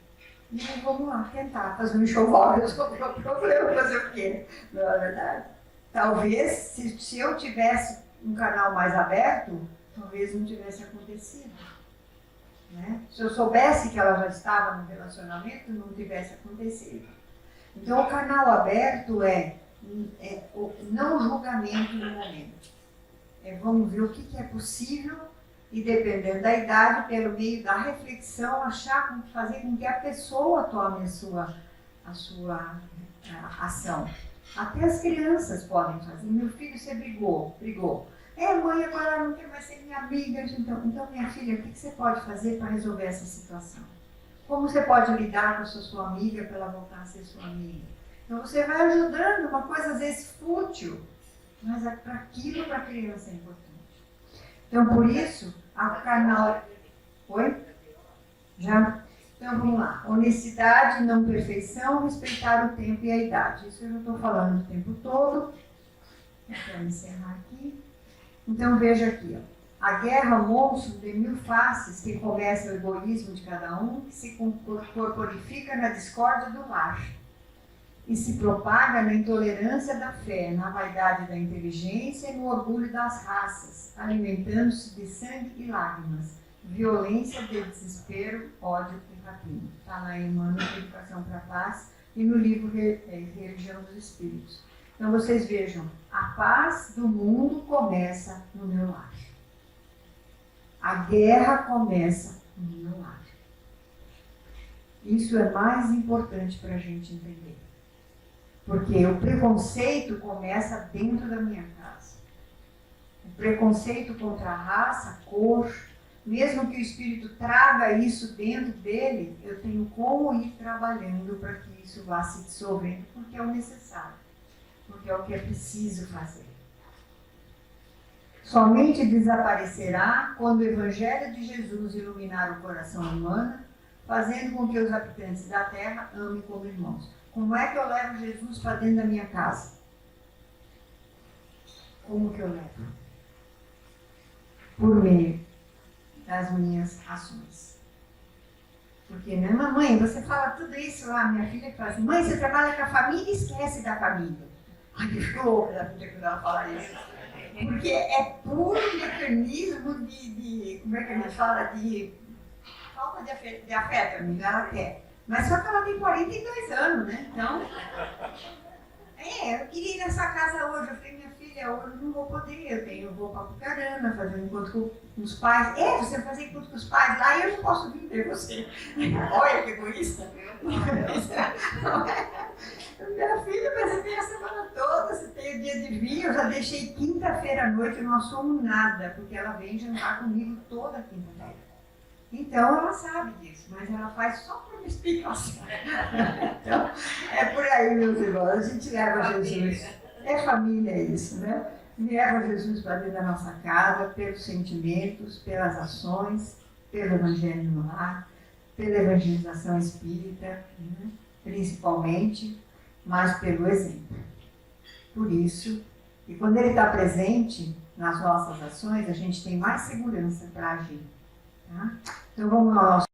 E aí vamos lá, tentar fazer um enxoval, resolver o problema, fazer o quê? Não é verdade? Talvez, se eu tivesse um canal mais aberto, talvez não tivesse acontecido. Né? Se eu soubesse que ela já estava no relacionamento, não tivesse acontecido. Então, o canal aberto é o não julgamento no momento. Vamos ver o que é possível e, dependendo da idade, pelo meio da reflexão, fazer com que a pessoa tome a sua ação. Até as crianças podem fazer. Meu filho, você brigou. Mãe, agora ela não quer mais ser minha amiga. Então, minha filha, o que você pode fazer para resolver essa situação? Como você pode lidar com a sua amiga para ela voltar a ser sua amiga? Então, você vai ajudando, uma coisa às vezes fútil, mas para aquilo, para a criança, é importante. Então, por isso, a canal... Oi? Já? Então, vamos lá. Honestidade, não perfeição, respeitar o tempo e a idade. Isso eu não estou falando o tempo todo. Vou encerrar aqui. Então, veja aqui, ó. A guerra monstro de mil faces que começa o egoísmo de cada um, que se corporifica na discórdia do lar e se propaga na intolerância da fé, na vaidade da inteligência e no orgulho das raças, alimentando-se de sangue e lágrimas, violência de desespero, ódio e rapina. Está lá em Emmanuel, Educação para a Paz, e no livro Religião dos Espíritos. Então vocês vejam, a paz do mundo começa no meu lar. A guerra começa no meu lar. Isso é mais importante para a gente entender. Porque o preconceito começa dentro da minha casa. O preconceito contra a raça, cor, mesmo que o espírito traga isso dentro dele, eu tenho como ir trabalhando para que isso vá se dissolvendo, porque é o necessário, porque é o que é preciso fazer. Somente desaparecerá quando o Evangelho de Jesus iluminar o coração humano, fazendo com que os habitantes da terra amem como irmãos. Como é que eu levo Jesus para dentro da minha casa? Como que eu levo? Por meio das minhas ações. Porque, né, mamãe, você fala tudo isso lá, minha filha fala assim, mãe, você trabalha com a família e esquece da família. Ai, eu fico louca da vida quando ela fala isso. Porque é puro mecanismo de como é que a gente fala, de falta de afeto, ela quer. Mas só que ela tem 42 anos, né? Então, eu queria ir nessa casa hoje. Eu falei, minha filha, hoje eu não vou poder. Eu vou para Apucarana fazer um encontro com os pais. Você vai fazer encontro com os pais lá e eu não posso vir ver você. Olha que egoísta. Minha filha vai vir a semana toda, você tem o dia de vir. Eu já deixei quinta-feira à noite, eu não assumo nada, porque ela vem jantar comigo toda quinta-feira. Então ela sabe disso, mas ela faz só por explicação. Então, é por aí, meus irmãos, a gente leva Jesus. É família isso, né? Leva Jesus para dentro da nossa casa, pelos sentimentos, pelas ações, pelo Evangelho no lar, pela evangelização espírita, né? Principalmente, mas pelo exemplo. Por isso, e quando ele está presente nas nossas ações, a gente tem mais segurança para agir. Tá? Então vamos ao nosso